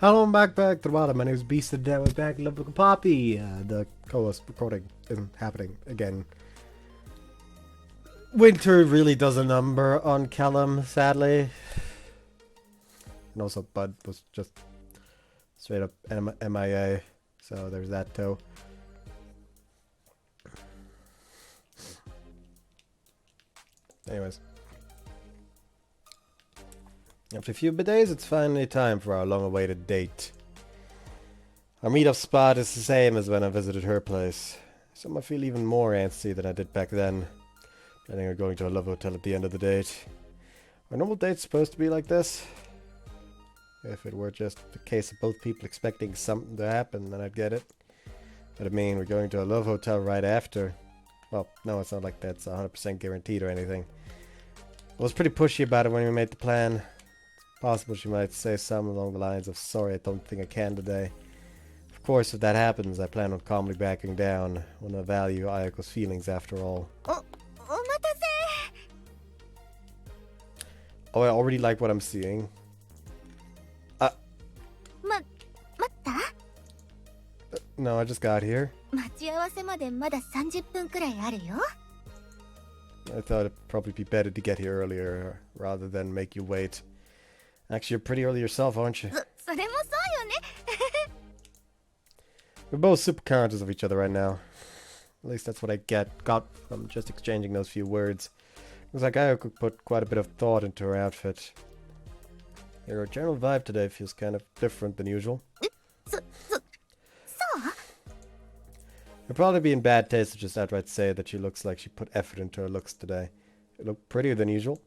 Hello, I'm back to the bottom. My name is Beast and Dead. We're back in LOVEPICAL-POPPY. The co-host recording isn't happening again. Winter really does a number on Callum, sadly. And also Bud was just straight up MIA. So there's that too. Anyways. After a few days, it's finally time for our long-awaited date. Our meet-up spot is the same as when I visited her place. So I feel even more antsy than I did back then. Planning on going to a love hotel at the end of the date. Are normal dates supposed to be like this? If it were just the case of both people expecting something to happen, then I'd get it. But I mean, we're going to a love hotel right after. Well, no, it's not like that's 100% guaranteed or anything. I was pretty pushy about it when we made the plan. Possible she might say something along the lines of, sorry, I don't think I can today. Of course, if that happens, I plan on calmly backing down. Want to value Ayako's feelings after all. Oh, I already like what I'm seeing. No, I just got here. I thought it'd probably be better to get here earlier, rather than make you wait. Actually, you're pretty early yourself, aren't you? We're both super conscious of each other right now. At least that's what I got from just exchanging those few words. Looks like Ayako put quite a bit of thought into her outfit. Your general vibe today feels kind of different than usual. It'd probably be in bad taste to just outright say that she looks like she put effort into her looks today. You look prettier than usual.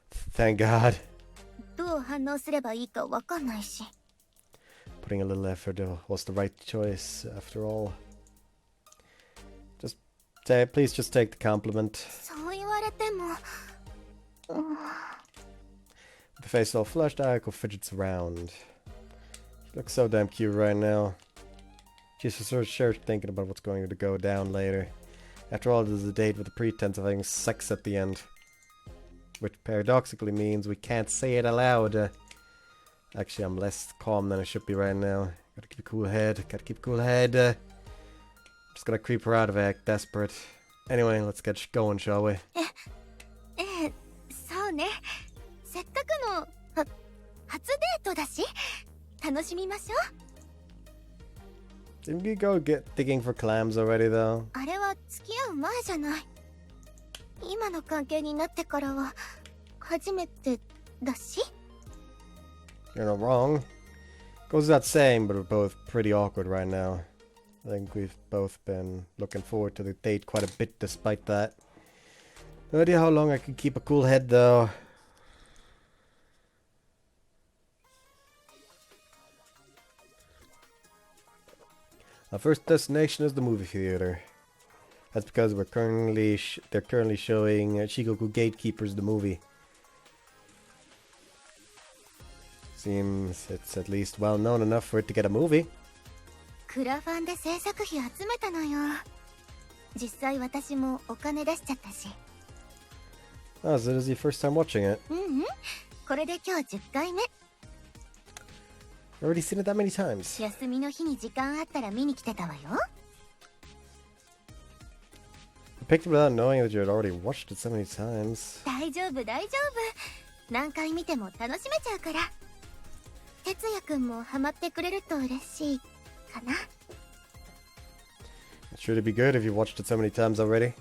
Thank God. Putting a little effort was the right choice, after all. Please just take the compliment. With the face all flushed, Ayako fidgets around. She looks so damn cute right now. She's for sure thinking about what's going to go down later. After all, this is a date with the pretense of having sex at the end. Which paradoxically means we can't say it aloud. Actually, I'm less calm than I should be right now. Gotta keep a cool head. Just gonna creep her out if I act desperate. Anyway, let's get going, shall we? Didn't we go get digging for clams already, though? You're not wrong. Goes without saying, but we're both pretty awkward right now. I think we've both been looking forward to the date quite a bit despite that. No idea how long I can keep a cool head, though. Our first destination is the movie theater. That's because they're currently showing Shikoku Gatekeepers the movie. Seems it's at least well known enough for it to get a movie. Oh, so this is your first time watching it? Already seen it that many times. I picked it without knowing that you had already watched it so many times. It's sure to be good if you watched it so many times already.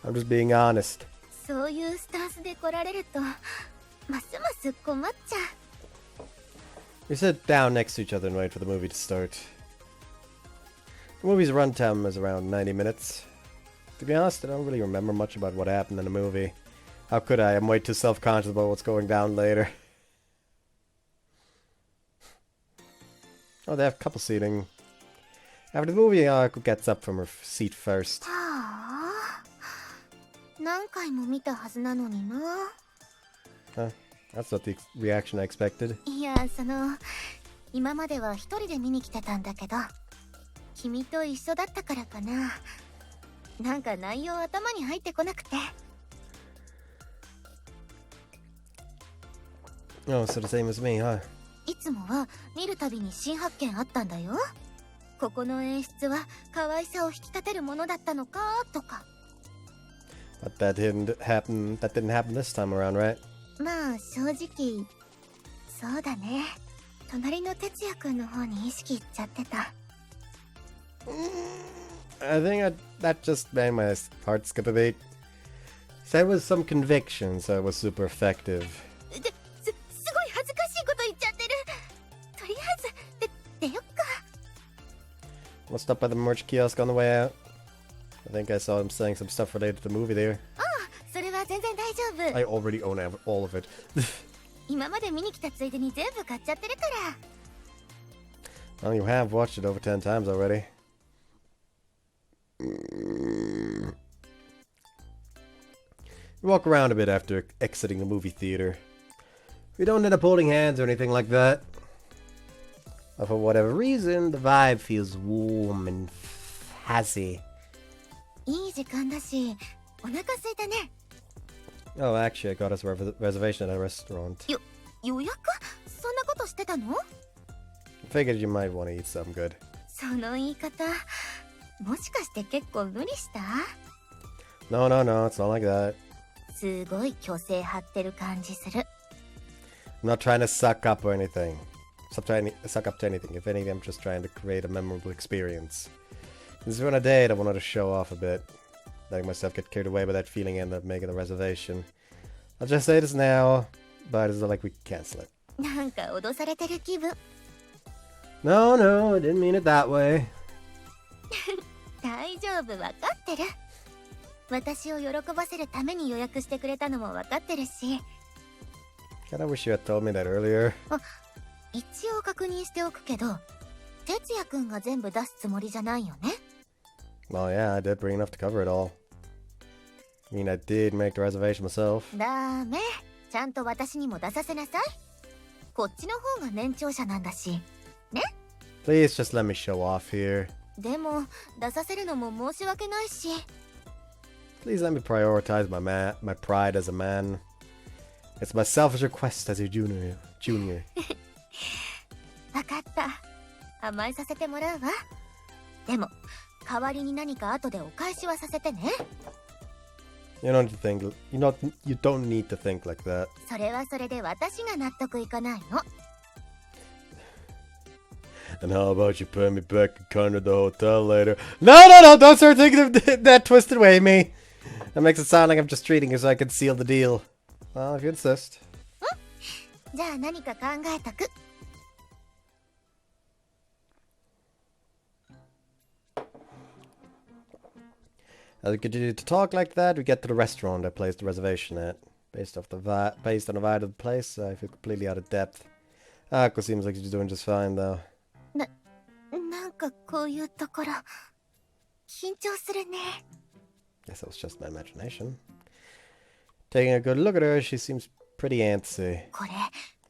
I'm just being honest. We sit down next to each other and wait for the movie to start. The movie's runtime is around 90 minutes. To be honest, I don't really remember much about what happened in the movie. How could I? I'm way too self-conscious about what's going down later. Oh, they have couple seating. After the movie, Ayako gets up from her seat first. That's not the reaction I expected. 今までは一人で見に来てたんだけど、君と一緒だったからかな。なんか内容頭に入ってこなくて。Oh, so the same as me, huh? いつもは見るたびに新発見あったんだよ。ここの演出は可愛さを引き立てるものだったのかとか。But that didn't happen. That didn't happen this time around, right? まあ正直そうだね。隣の哲也くんの方に意識いっちゃってた。I think that just made my heart skip a beat. There was some conviction, so it was super effective. すごい恥ずかしいこと言っちゃってる。とりあえず出よっか。We'll stop by the merch kiosk on the way out. I think I saw him saying some stuff related to the movie there. ああ、それは全然大丈夫。 I already own all of it. 今まで見に来たついでに全部買っちゃってるから。Well, you have watched it over 10 times already. We walk around a bit after exiting the movie theater. We don't end up holding hands or anything like that. But for whatever reason, the vibe feels warm and fuzzy. いい時間だし、お腹空いたね。Oh, actually, I got us a reservation at a restaurant. 予約？そんなことしてたの？ Figured you might want to eat something good. その言い方、もしかして結構無理した？ No, it's not like that. すごい虚勢張ってる感じする。I'm not trying to suck up or anything. Stop trying to suck up to anything. If anything, I'm just trying to create a memorable experience. This is on a date I wanted to show off a bit. Letting myself get carried away by that feeling and end up making the reservation. I'll just say this now, but it's not like we can cancel it. なんか脅されてる気分。No, I didn't mean it that way. 大丈夫、わかってる。私を喜ばせるために予約してくれたのもわかってるし。Kinda wish you had told me that earlier. 一応確認しておくけど、哲也くんが全部出すつもりじゃないよね。Well, yeah, I did bring enough to cover it all. I mean, I did make the reservation myself. ダメ。ちゃんと私にも出させなさい。こっちの方が年長者なんだし。ね？ Please just let me show off here. でも、出させるのも申し訳ないし。Please let me prioritize my pride as a man. It's my selfish request as your junior. わかった。甘えさせてもらうわ。でも、代わりに何か後でお返しはさせてね。You don't need to think like that. それはそれで私が納得いかないの。And how about you put me back in kind of the hotel later? No, don't start thinking of that twisted way, me. That makes it sound like I'm just treating you so I can seal the deal. Well, if you insist. じゃあ何か考えとく。As we continue to talk like that, we get to the restaurant I placed the reservation at. Based on the vibe of the place, I feel completely out of depth. Ayako seems like she's doing just fine, though. なんかこういうところ緊張するね。 Guess that was just my imagination. Taking a good look at her, she seems pretty antsy. これ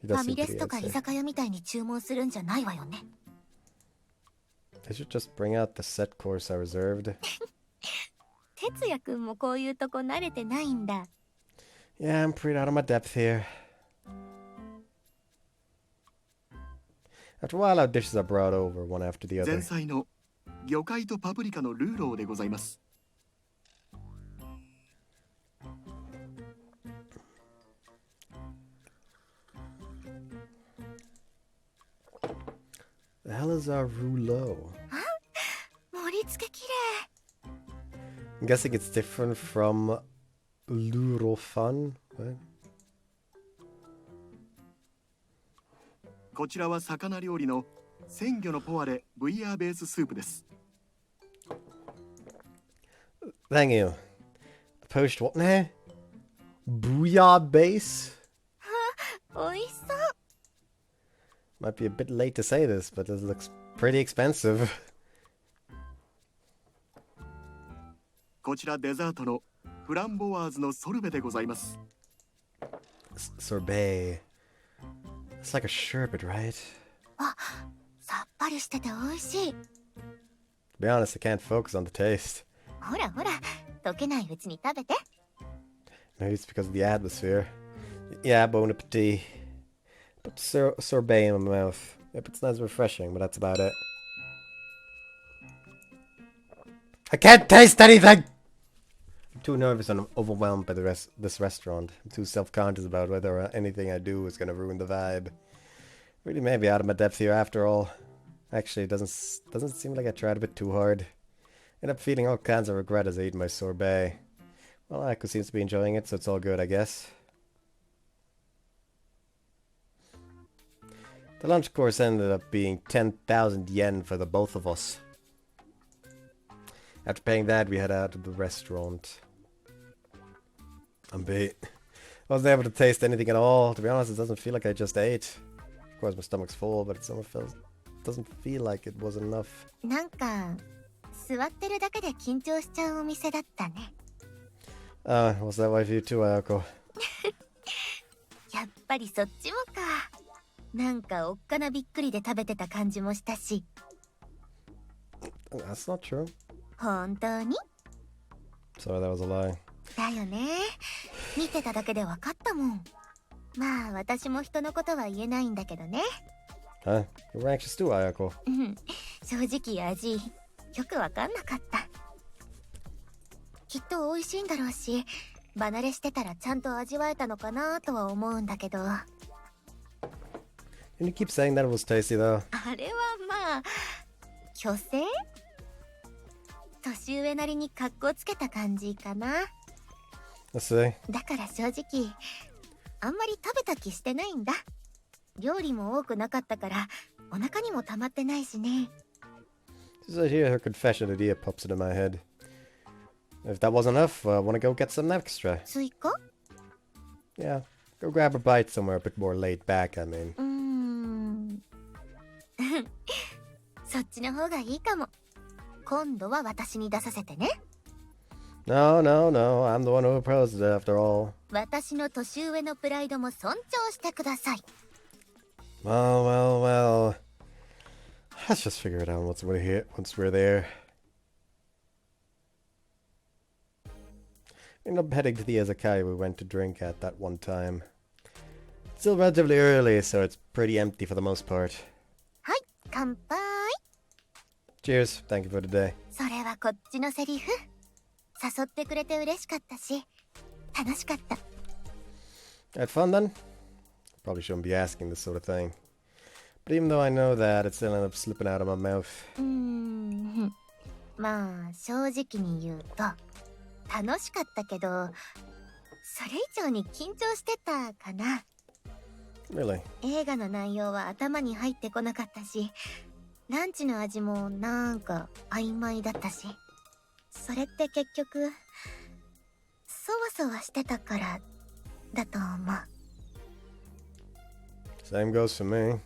She フ does ァミ seem レス pretty とか居 antsy. 酒屋みたいに注文するんじゃないわよね。 They should just bring out the set course I reserved. 哲也くんもこういうとこ慣れてないんだ。 Yeah, I'm pretty out of my depth here. After a while, our dishes are brought over one after the other. 前菜の魚介とパプリカのルーローでございます。The hell is our rouleau? 盛り付けきれ I'm guessing it's different from Lurofun. What? こちらは魚料理の鮮魚のポワレ VR ベーススープです。 Thank you. Poached what now? Booyah base? い。おいしそう。 Might be a bit late to say this, but this looks pretty expensive. こちらデザートのフランボワーズのソルベでございます。 Sorbet. It's like a sherbet, right? あ、さっぱりしてて美味しい。 To be honest, I can't focus on the taste. ほらほら、溶けないうちに食べて。 Maybe it's because of the atmosphere. Yeah, bon appetit. Put sorbet in my mouth. Yep, it's nice and refreshing, but that's about it. I can't taste anything! I'm too nervous and overwhelmed by this restaurant. I'm too self-conscious about whether anything I do is gonna ruin the vibe. Really may be out of my depth here after all. Actually, it doesn't seem like I tried a bit too hard. End up feeling all kinds of regret as I eat my sorbet. Well, Ayako seems to be enjoying it, so it's all good, I guess. The lunch course ended up being 10,000 yen for the both of us. After paying that, we head out of the restaurant. I'm beat. I wasn't able to taste anything at all. To be honest, it doesn't feel like I just ate. Of course, my stomach's full, but it doesn't feel like it was enough. なんか座ってるだけで緊張しちゃうお店だったね。Was that why for you too, Ayako? やっぱりそっちもか。なんかおっかなびっくりで食べてた感じもしたし。 That's not true. 本当に？ Sorry, that was a lie. だよね。見てただけで分かったもん。まあ私も人のことは言えないんだけどね。Huh? You were anxious too, Ayako. うん、正直味よく分かんなかった。きっと美味しいんだろうし、離れしてたらちゃんと味わえたのかなとは思うんだけど。 Didn't you keep saying that it was tasty though? あれはまあ虚勢？年上なりに格好つけた感じかな。 Let's see. だから正直あんまり食べた気してないんだ。料理も多くなかったからお腹にも溜まってないしね。 As I hear her confession, an idea pops into my head. If that wasn't enough, I want to go get some extra. 追加？ Yeah, go grab a bite somewhere a bit more laid back, I mean. そっちの方がいいかも。今度は私に出させてね。 No, I'm the one who proposed it after all. 私の年上のプライドも尊重してください。 Well. Let's just figure it out once we're there. We ended up heading to the izakaya we went to drink at that one time. It's still relatively early, so it's pretty empty for the most part. はい、乾杯。 Cheers, thank you for today. それはこっちのセリフ。誘ってくれて嬉しかったし、楽しかった。 Had fun then? Probably shouldn't be asking this sort of thing. But even though I know that, it still ended up slipping out of my mouth. まあ正直に言うと楽しかったけど、それ以上に緊張してたかな。 Really? 映画の内容は頭に入ってこなかったし、ランチの味もなんか曖昧だったし、それって結局そわそわしてたからだと思う。 Same goes for me.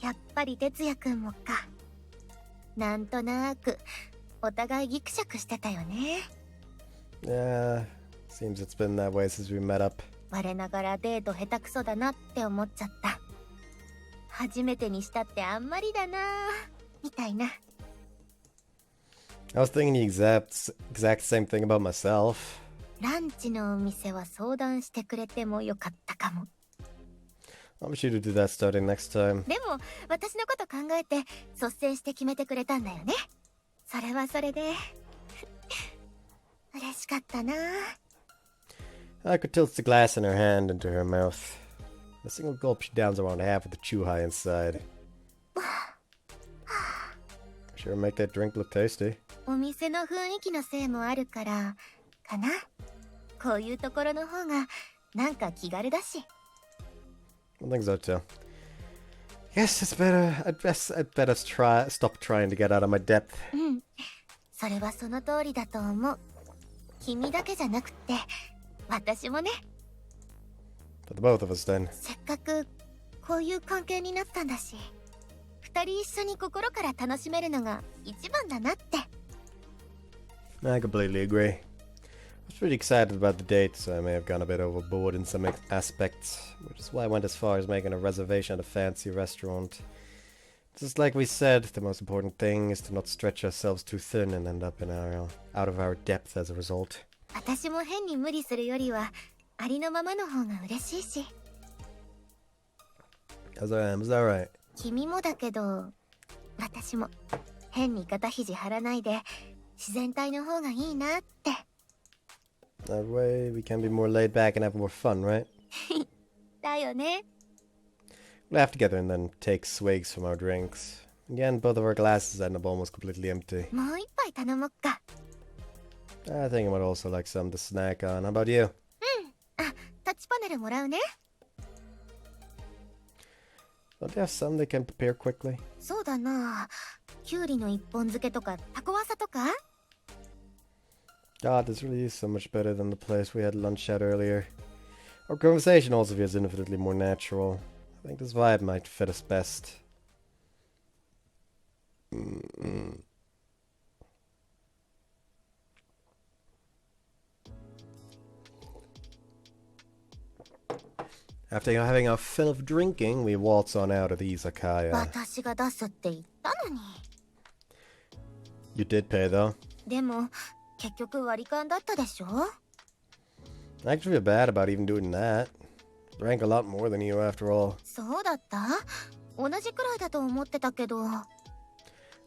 やっぱり哲也くんもか。なんとなくお互いギクシャクしてたよね。 Yeah, seems it's been that way since we met up. 我ながらデート下手くそだなって思っちゃった。初めてにしたってあんまりだなみたいな。 I was thinking the exact same thing about myself. ランチのお店は相談してくれてもよかったかも。 I wish you to do that starting next time. でも私のこと考えて率先して決めてくれたんだよね。それはそれで嬉しかったな。 Ayako tilts the glass in her hand into her mouth. A single gulp, she downs around half of the chuhai inside. Sure make that drink look tasty. お店の雰囲気のせいもあるからかな。こういうところの方がなんか気軽だし。 I think so too. Yes, I'd better stop trying to get out of my depth. それはその通りだと思う。君だけじゃなくて私もね。 For the both of us then. せっかくこういう関係になったんだし、二人一緒に心から楽しめるのが一番だなって。 I completely agree. was pretty excited about the date, so I may have gone a bit overboard in some aspects, which is why I went as far as making a reservation at a fancy restaurant. Just like we said, the most important thing is to not stretch ourselves too thin and end up out of our depth as a result. 私も変に無理するよりはありのままの方が嬉しいし。As I am, is that right? 君もだけど、私も変に肩肘張らないで自然体の方がいいなって。That way we can be more laid back and have more fun, right? だよね。We'll laugh together and then take swigs from our drinks. Again, both of our glasses end up almost completely empty. もう一杯頼もっか。I think I might also like some to snack on. How about you? あ、タッチパネルもらうね。Don't they have some they can prepare quickly? そうだな。キュウリの一本漬けとかタコワサとか。God, this really is so much better than the place we had lunch at earlier. Our conversation also feels infinitely more natural. I think this vibe might fit us best. After having our fill of drinking, we waltz on out of the izakaya. 私が出すって言ったのに。You did pay though. でも結局割り勘だったでしょ。I actually feel bad about even doing that. Drank a lot more than you after all. そうだった？同じくらいだと思ってたけど。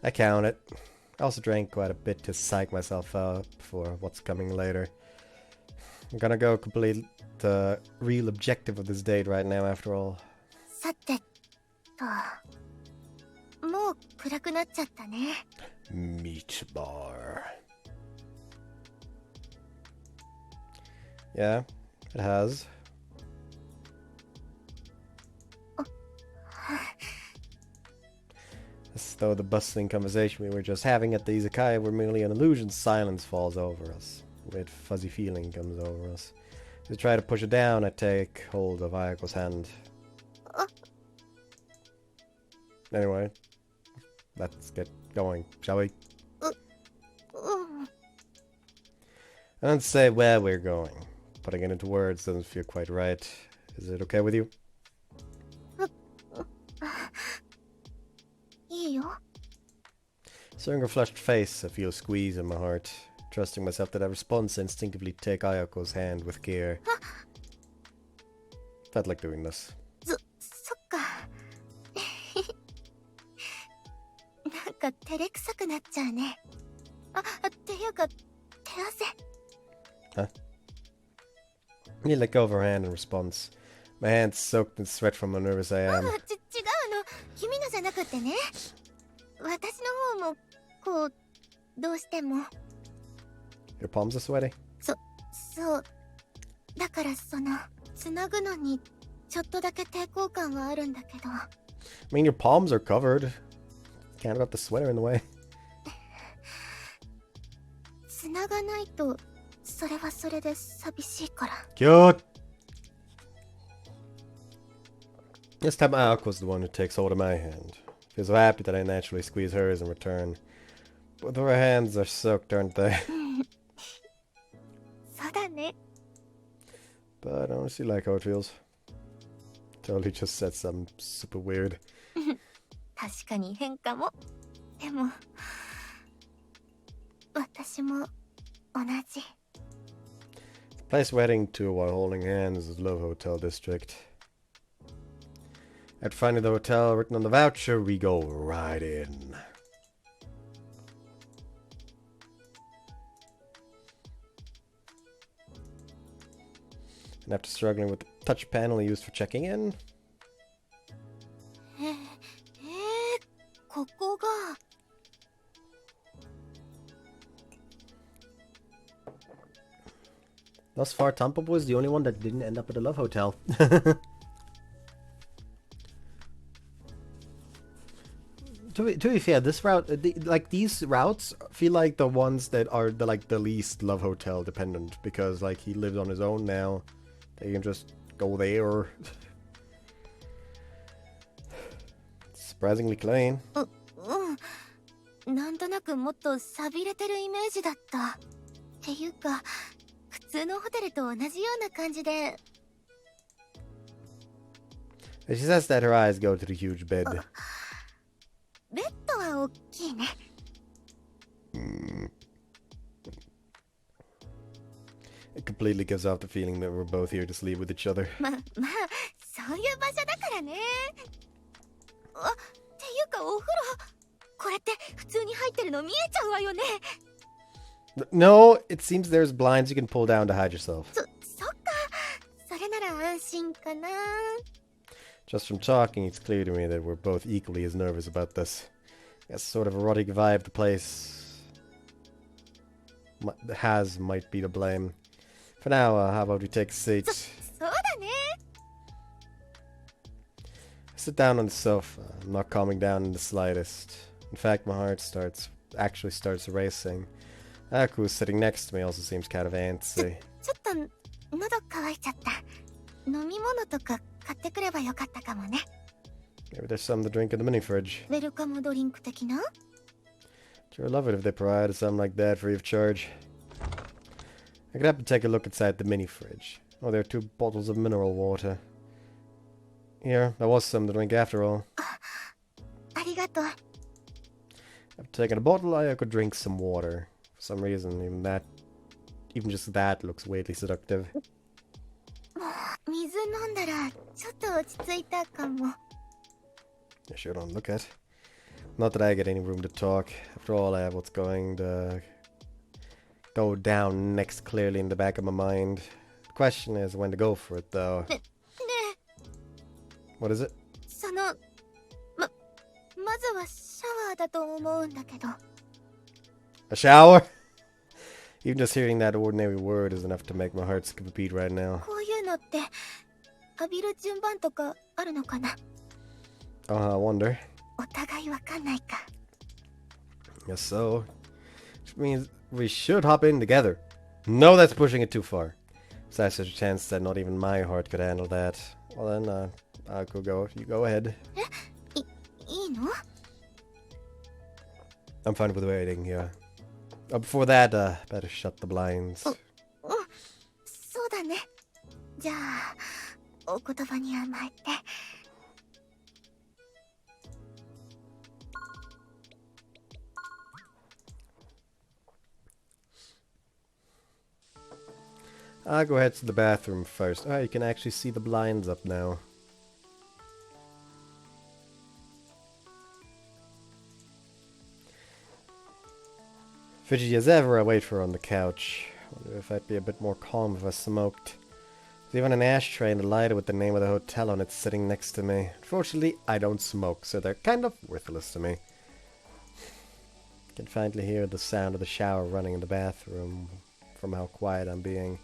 I count it. I also drank quite a bit to psych myself up for what's coming later. I'm gonna go complete the real objective of this date right now after all. さてと、もう暗くなっちゃったね。Meat bar. Yeah, it has. As though the bustling conversation we were just having at the izakaya were merely an illusion, silence falls over us. A weird fuzzy feeling comes over us. As I try to push it down, I take hold of Ayako's hand. Anyway, let's get going, shall we? I don't say where we're going. Putting it into words doesn't feel quite right. Is it okay with you? いいよ。 Seeing her flushed face, I feel a squeeze in my heart, trusting myself that I respond to instinctively take Ayako's hand with care. Felt like doing this. そっか。なんか照れくさくなっちゃうね。あ、っていうか手汗。Huh? I let go of her hand in response. My hands soaked in sweat from how nervous I am. 違うの。君のじゃなくてね。私の方もこうどうしても。Your palms are sweaty? そう。だからつなぐのにちょっとだけ抵抗感はあるんだけど。I mean, your palms are covered. Can't got the sweater in the way. つながないとそれはそれで寂しいから。Cute! This time Aoko's the one who takes hold of my hand. Feels so happy that I naturally squeeze hers in return. Both of our hands are soaked, aren't they? そうだね。 But I honestly like how it feels. Totally just said something super weird. 確かに変かも。でも私も同じ。The place we're heading to while holding hands is the Love Hotel District. After finding the hotel written on the voucher, we go right in. And after struggling with the touch panel used for checking in, ここが。thus far Tampapo is the only one that didn't end up at the Love Hotel. To be fair, this route, these routes feel like the ones that are the least Love Hotel dependent, because like he lives on his own now. They can just go there. Surprisingly clean. なんとなくもっと寂れてるイメージだった。っていうか通のホテルと同じような感じで。She says that her eyes go to the huge bed. ベッドは大きいね。It completely gives off the feeling that we're both here to sleep with each other. まあ、そういう場所だからね。あ、っていうかお風呂。これって普通に入ってるの見えちゃうわよね。No, it seems there's blinds you can pull down to hide yourself. そっか。それなら安心かな。Just from talking, it's clear to me that we're both equally as nervous about this. That sort of erotic vibe the place might be to blame. For now, how about we take a seat? そうだね。I sit down on the sofa. I'm not calming down in the slightest. In fact, my heart actually starts racing. Ayako, who's sitting next to me, also seems kind of antsy. ちょっと喉乾いちゃった。飲み物とか買ってくればよかったかもね。Maybe there's something to drink in the mini fridge. ウェルカムドリンク的な？ Sure love it if they provided something like that free of charge. I could have to take a look inside the mini fridge. Oh, there are 2 bottles of mineral water. Here, there was some to drink after all. ありがとう。 After taking a bottle, I could drink some water. For some reason, even just that looks weirdly seductive. 水飲んだらちょっと落ち着いたかも。I sure don't look at. Not that I get any room to talk. After all, I have what's going to go down next clearly in the back of my mind. The question is when to go for it, though. ねえ。 What is it? まずはシャワーだと思うんだけど。A shower? Even just hearing that ordinary word is enough to make my heart skip a beat right now. こういうのって浴びる順番とかあるのかな。 I wonder. お互いわかんないか。 Guess so. Which means we should hop in together. No, that's pushing it too far. Besides, there's a chance that not even my heart could handle that. Well then, I could go. You go ahead. いいの？ I'm fine with waiting here. Before that, better shut the blinds. そうだね。じゃあ、お言葉に甘えて。I'll go ahead to the bathroom first. Oh, you can actually see the blinds up now. Fidgety as ever, I wait for her on the couch. Wonder if I'd be a bit more calm if I smoked. There's even an ashtray and a lighter with the name of the hotel on it sitting next to me. Unfortunately, I don't smoke, so they're kind of worthless to me. I can finally hear the sound of the shower running in the bathroom from how quiet I'm being.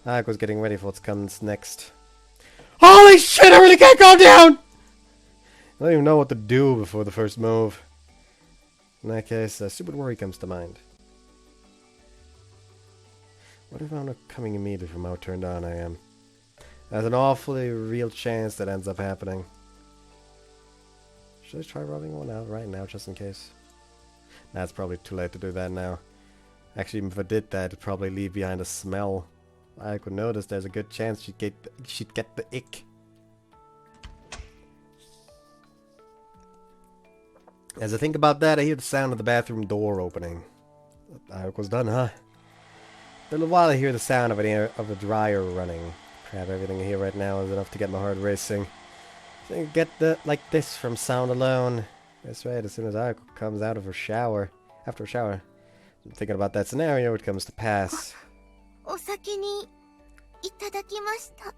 Ako's getting ready for what's comes next. Holy shit, I really can't calm down! I don't even know what to do before the first move. In that case, a stupid worry comes to mind. What if I'm not coming immediately from how turned on I am? There's an awfully real chance that ends up happening. Should I try rubbing one out right now, just in case? Nah, it's probably too late to do that now. Actually, even if I did that, it'd probably leave behind a smell. I could notice there's a good chance she'd get the ick. As I think about that, I hear the sound of the bathroom door opening. Ayoko's done, huh? For a little while I hear the sound of a dryer running. Perhaps everything I hear right now is enough to get my heart racing. So you get like this from sound alone. That's right, as soon as Ayako comes out of her shower, after a shower, I'm thinking about that scenario, it comes to pass. お先にいただきました。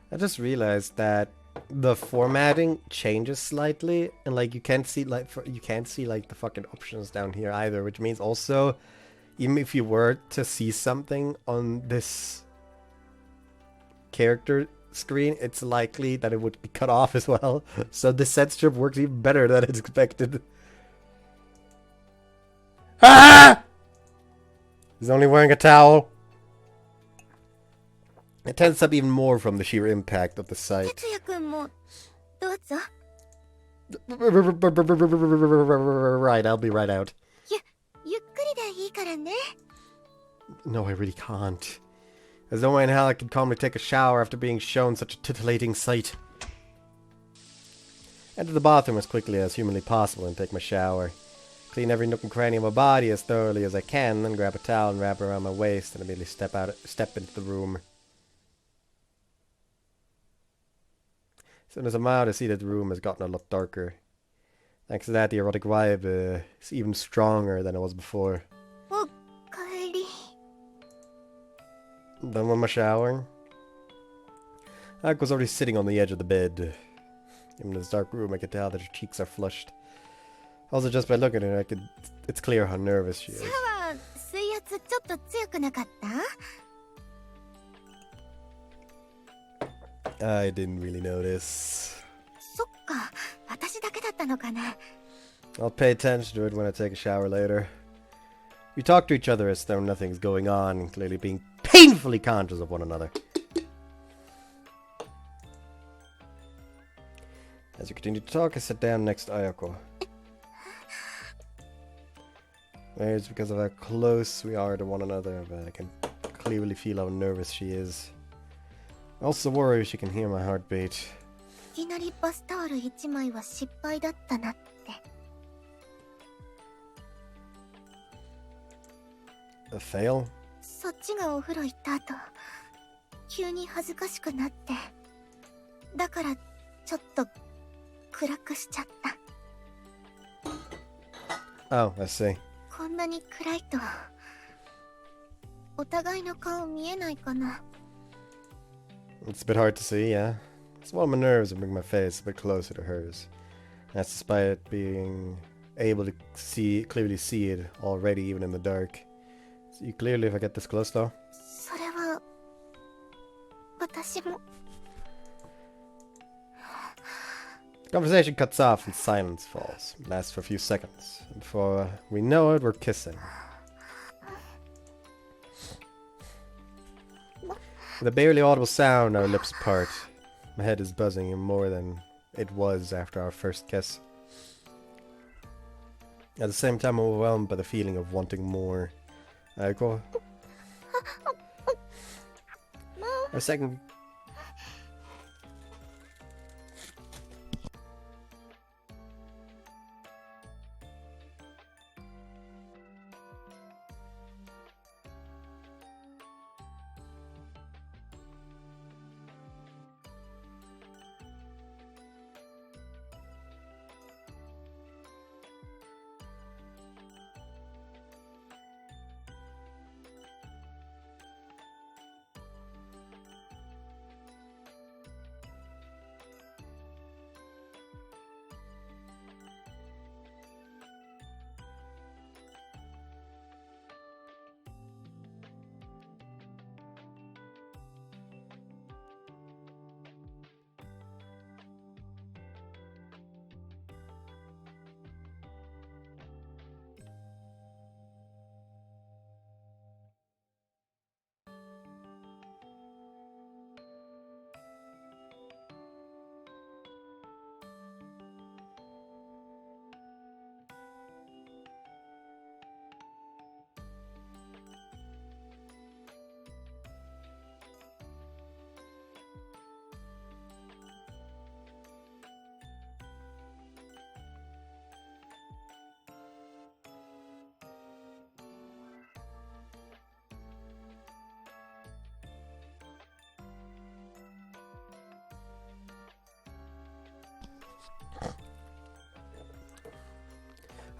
I just realized that the formatting changes slightly, and like you can't see like the fucking options down here either, which means also even if you were to see something on this character screen, it's likely that it would be cut off as well. So this set strip works even better than it's expected. Ah! He's only wearing a towel. It tenses up even more from the sheer impact of the sight. 哲也くんもどうぞ。Right, I'll be right out. ゆっくりでいいからね。 No, I really can't. There's no way in hell I can calmly take a shower after being shown such a titillating sight. Enter the bathroom as quickly as humanly possible and take my shower. Clean every nook and cranny of my body as thoroughly as I can, then grab a towel and wrap it around my waist and immediately step into the room. As soon as I'm out, I see that the room has gotten a lot darker. Thanks to that, the erotic vibe is even stronger than it was before. おかえり。 Done with my shower. Ako's already sitting on the edge of the bed. Even in this dark room, I could tell that her cheeks are flushed. Also, just by looking at her, it's clear how nervous she is. シャワー、水圧ちょっと強くなかった？ I didn't really notice. そっか、私だけだったのかな。 I'll pay attention to it when I take a shower later. We talk to each other as though nothing's going on, clearly being painfully conscious of one another. As we continue to talk, I sit down next to Ayako. Maybe it's because of how close we are to one another, but I can clearly feel how nervous she is. I also worry she can hear my heartbeat. いきなりバスタオル1枚は失敗だったなって。 A fail? そっちがお風呂行った後、急に恥ずかしくなって。だからちょっと暗くしちゃった。 Oh, I see. こんなに暗いと、お互いの顔見えないかな。 It's a bit hard to see, yeah. Swallow my nerves and bring my face a bit closer to hers. That's despite being able to clearly see it already, even in the dark. See you clearly if I get this close, though. それは、私も。 The conversation cuts off and silence falls. It lasts for a few seconds. And before we know it, we're kissing. With a barely audible sound, our lips part. My head is buzzing even more than it was after our first kiss. At the same time, I'm overwhelmed by the feeling of wanting more. Ayako. Our second...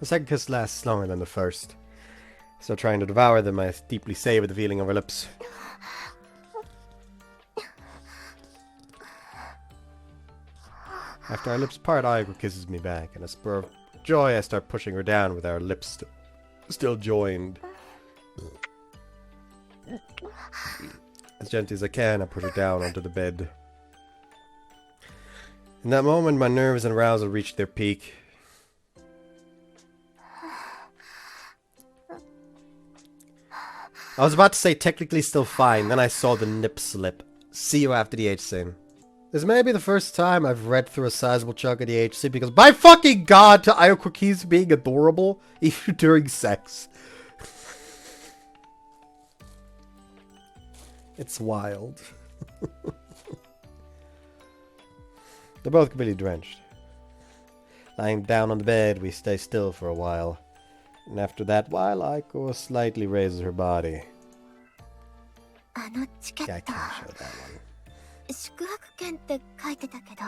The second kiss lasts longer than the first. Still trying to devour them, I deeply savor the feeling of her lips. After our lips part, Ayako kisses me back, and a spur of joy I start pushing her down with our lips still joined. As gently as I can, I put her down onto the bed. In that moment, my nerves and arousal reached their peak. I was about to say technically still fine, then I saw the nip slip. See you after the H scene. This may be the first time I've read through a sizable chunk of the HC because, by fucking god, to Ayako keeps being adorable even during sex. It's wild. They're both completely drenched. Lying down on the bed, we stay still for a while. And after that while, Ayako slightly raises her body. あのチケ Yeah, I ット can't show that one. 宿泊券って書いてたけど、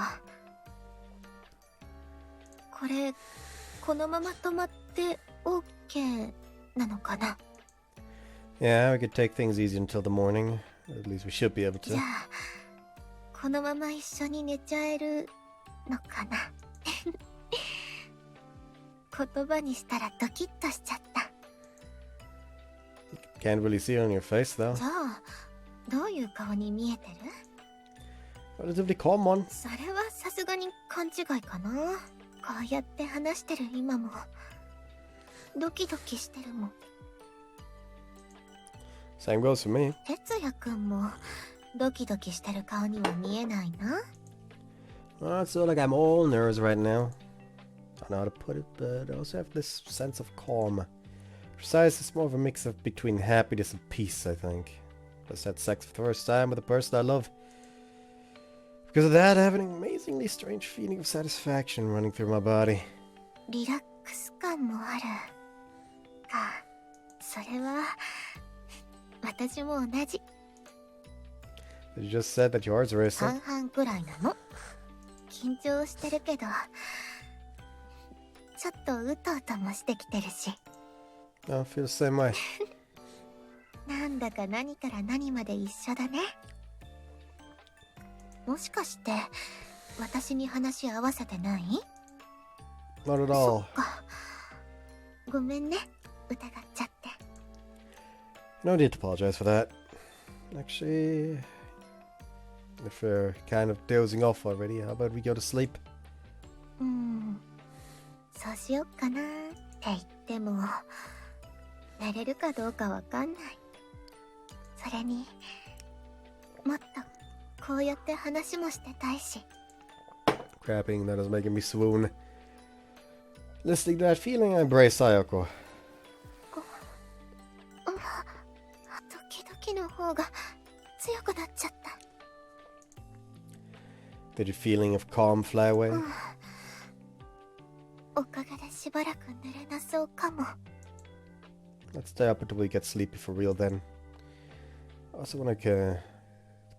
これこのまま泊まって OK なのかな。 Yeah, we could take things easy until the morning. At least we should be able じ to. ゃあこのまま一緒に寝ちゃえるのかな。言葉にしたらドキッとしちゃった。 Can't really see it on your face, though. じゃあどういう顔に見えてる？ Relatively calm one. それはさすがに勘違いかな。こうやって話してる今もドキドキしてるもん。 Same goes for me. 哲也くんもドキドキしてる顔には見えないな。 Well, it's not like I'm all nerves right now. I don't know how to put it, but I also have this sense of calm. Besides, it's more of a mix of between happiness and peace, I think. Just had sex for the first time with a person I love. Because of that, I have an amazingly strange feeling of satisfaction running through my body. リラックス感もあるか。それは私も同じ。 You just said that yours are racing. 半々くらいなの。緊張してるけどちょっとうとうともしてきてるし。 I feel the same way. なんだか何から何まで一緒だね。もしかして私に話合わせてない？ Not at そ all. っか。ごめんね、疑っちゃって。 No need to apologize for that. Actually, if we're kind of dozing off already, how about we go to sleep? そうしよっかなって言っても寝れるかどうかわかんない。それにもっとこうやって話もしてたいし。 Crapping, that is making me swoon. Listening to that feeling, I embrace Ayako. ドキドキの方が強くなっちゃった。 Did your feeling of calm fly away? おかげでしばらく寝れなそうかも。 Let's stay up until we get sleepy for real then. I also want to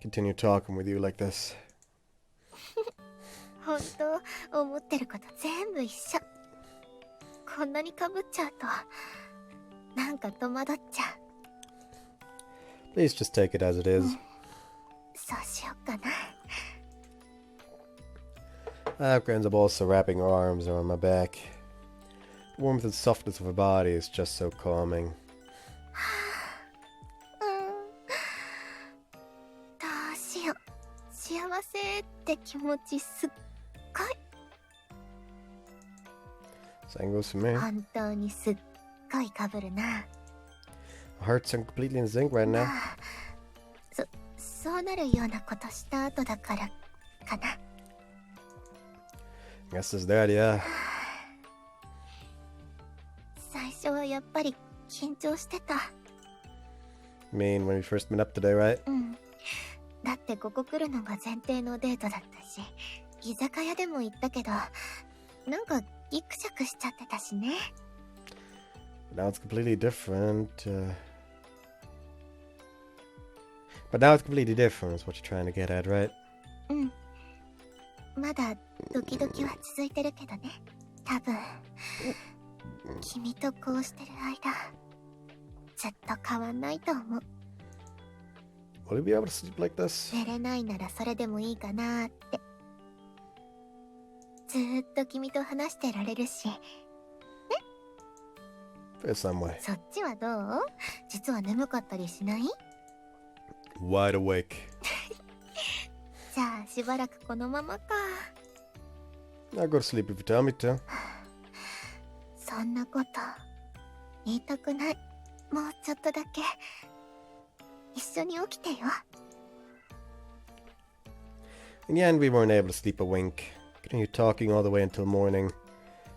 continue talking with you like this. 本当思ってること全部一緒。こんなにかぶっちゃうとなんか戸惑っちゃう。 Please just take it as it is. そうしよっかな。 Ayako ends up also wrapping her arms around my back. The warmth and softness of her body is just so calming. どうしよう。幸せって気持ちすっごい。 Same goes for me. 本当にすっごいかぶるな。 Our hearts are completely in sync right now. そうなるようなことした後だからかな。 I guess it's that, yeah. 最初はやっぱり緊張してた。 I mean, when we first met up today, right? だってここ来るのが前提のデートだったし、居酒屋でも行ったけど、なんかギクシャクしちゃってたしね。 But now it's completely different. But now it's completely different, is what you're trying to get at, right? まだドキドキは続いてるけどね。多分君とこうしてる間ずっと変わんないと思う。 Will you be able to sleep like this? 寝れないならそれでもいいかなって。ずーっと君と話してられるし。 Feel some way. そっちはどう？実は眠かったりしない？ Wide awake. じゃあしばらくこのままか。 I'll go to sleep if you tell me to. そんなこと言いたくない。もうちょっとだけ一緒に起きてよ。In the end, we weren't able to sleep a wink. Continued talking all the way until morning.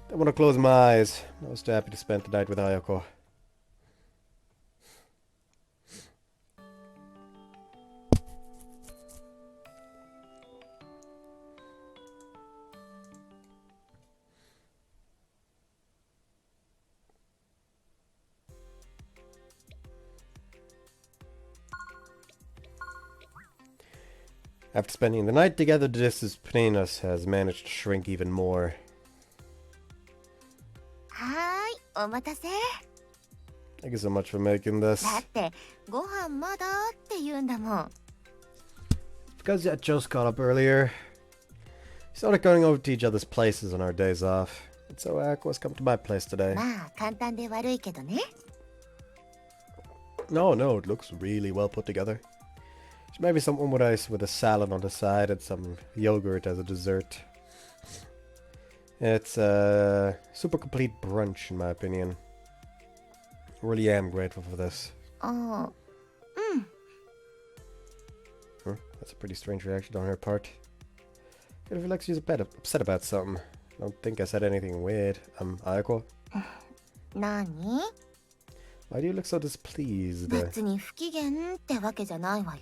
Then when I closed my eyes, I was too happy to spend the night with Ayako. After spending the night together, the distance between us has managed to shrink even more. はーい、お待たせ。 Thank you so much for making this. だってご飯まだって言うんだもん。 Because I just got up earlier. We started going over to each other's places on our days off. And so Ayako has come to my place today. まあ簡単で悪いけどね。 No, it looks really well put together. Maybe something with a salad on the side and some yogurt as a dessert. It's a super complete brunch in my opinion. I really am grateful for this. ああ、うん。 Huh? That's a pretty strange reaction on her part. I feel like she's a bit upset about something. I don't think I said anything weird. Ayako? 何？ Why do you look so displeased? 別に不機嫌ってわけじゃないわよ。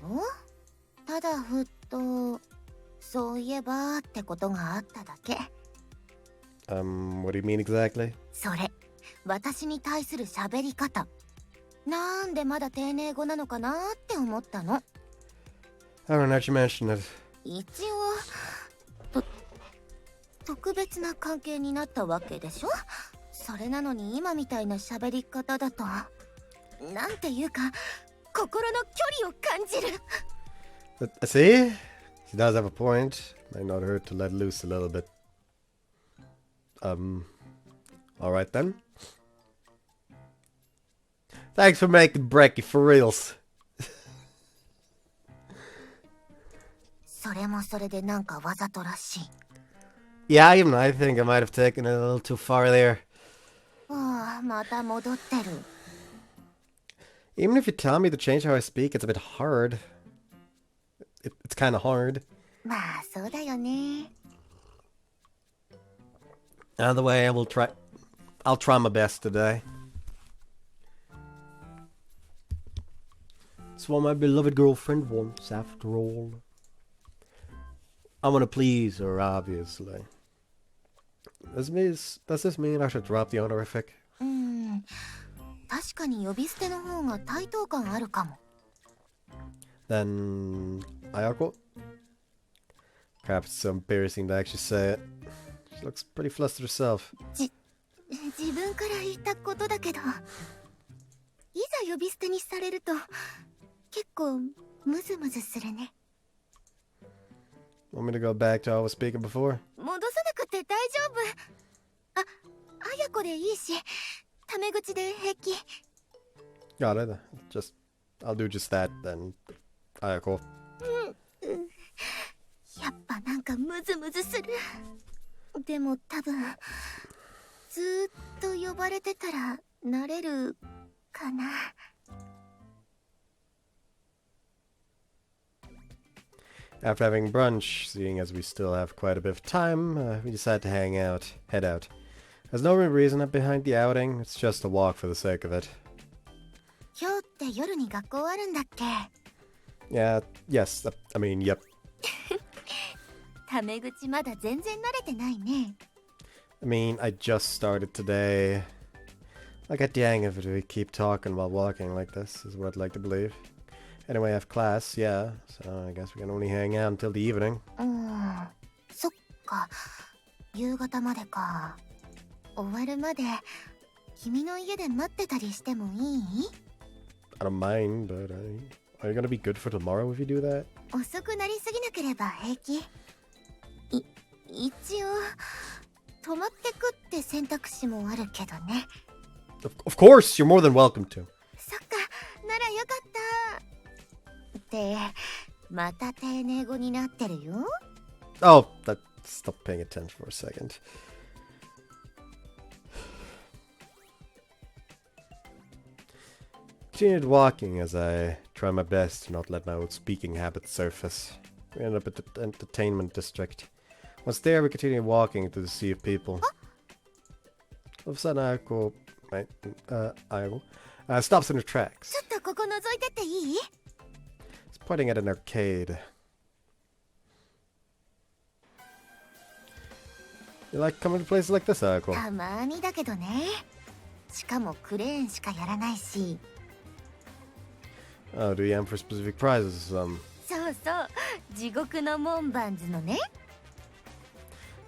ただふっとそういえばってことがあっただけ。What do you mean exactly? それ、私に対する喋り方。なんでまだ丁寧語なのかなって思ったの。I don't know how you mentioned it. 一応特別な関係になったわけでしょ。それなのに今みたいな喋り方だとなんていうか心の距離を感じる。 See? She does have a point. Might not hurt to let loose a little bit. Alright then. Thanks for making brekkie for reals. それもそれでなんかわざとらしい。 Yeah, even I think I might have taken it a little too far there. ああ、また戻ってる。 Even if you tell me to change how I speak, it's a bit hard. It's kind of hard. まあそうだよね。 Either way, I'll try my best today. It's what my beloved girlfriend wants, after all. I want to please her, obviously. Does this mean I should drop the honorific? 確かに呼び捨ての方が対等感あるかも。 Then Ayako? Perhaps it's so embarrassing to actually say it. She looks pretty flustered herself. 自分から言ったことだけど、いざ呼び捨てにされると結構ムズムズするね。 Want me to go back to how I was speaking before? 戻さなくて大丈夫。あ、あやこでいいし、タメ口で平気。 Got it. I'll do just that then. Ayako. やっぱなんかムズムズする。でも多分ずーっと呼ばれてたら慣れるかな。 After having brunch, seeing as we still have quite a bit of time, we decided to head out. There's no real reason behind the outing, it's just a walk for the sake of it. 今日って夜に学校あるんだっけ？ Yeah, yes, I mean, yep. タメ口まだ全然慣れてないね。 I mean, I just started today. I got the hang of it, we keep talking while walking like this, is what I'd like to believe. Anyway, I have class, yeah, so I guess we can only hang out until the evening. そっか、夕方までか。終わるまで君の家で待ってたりしてもいい？ I don't mind, but are you gonna be good for tomorrow if you do that? 遅くなりすぎなければ平気。一応泊まってくって選択肢もあるけどね。 Of course, you're more than welcome to. そっか、ならよかった。ってまた丁寧語になってるよ。 Oh, stop paying attention for a second. Continued walking as I try my best to not let my old speaking habits surface. We end up at the entertainment district. Once there, we continue walking through the sea of people. All of a sudden, Ayako stops in her tracks. ちょっとここ覗いてっていい？ He's pointing at an arcade. You like coming to places like this, Ayako? たまにだけどね。しかもクレーンしかやらないし。 Oh, do you aim for specific prizes? そうそう、地獄の門番図のね。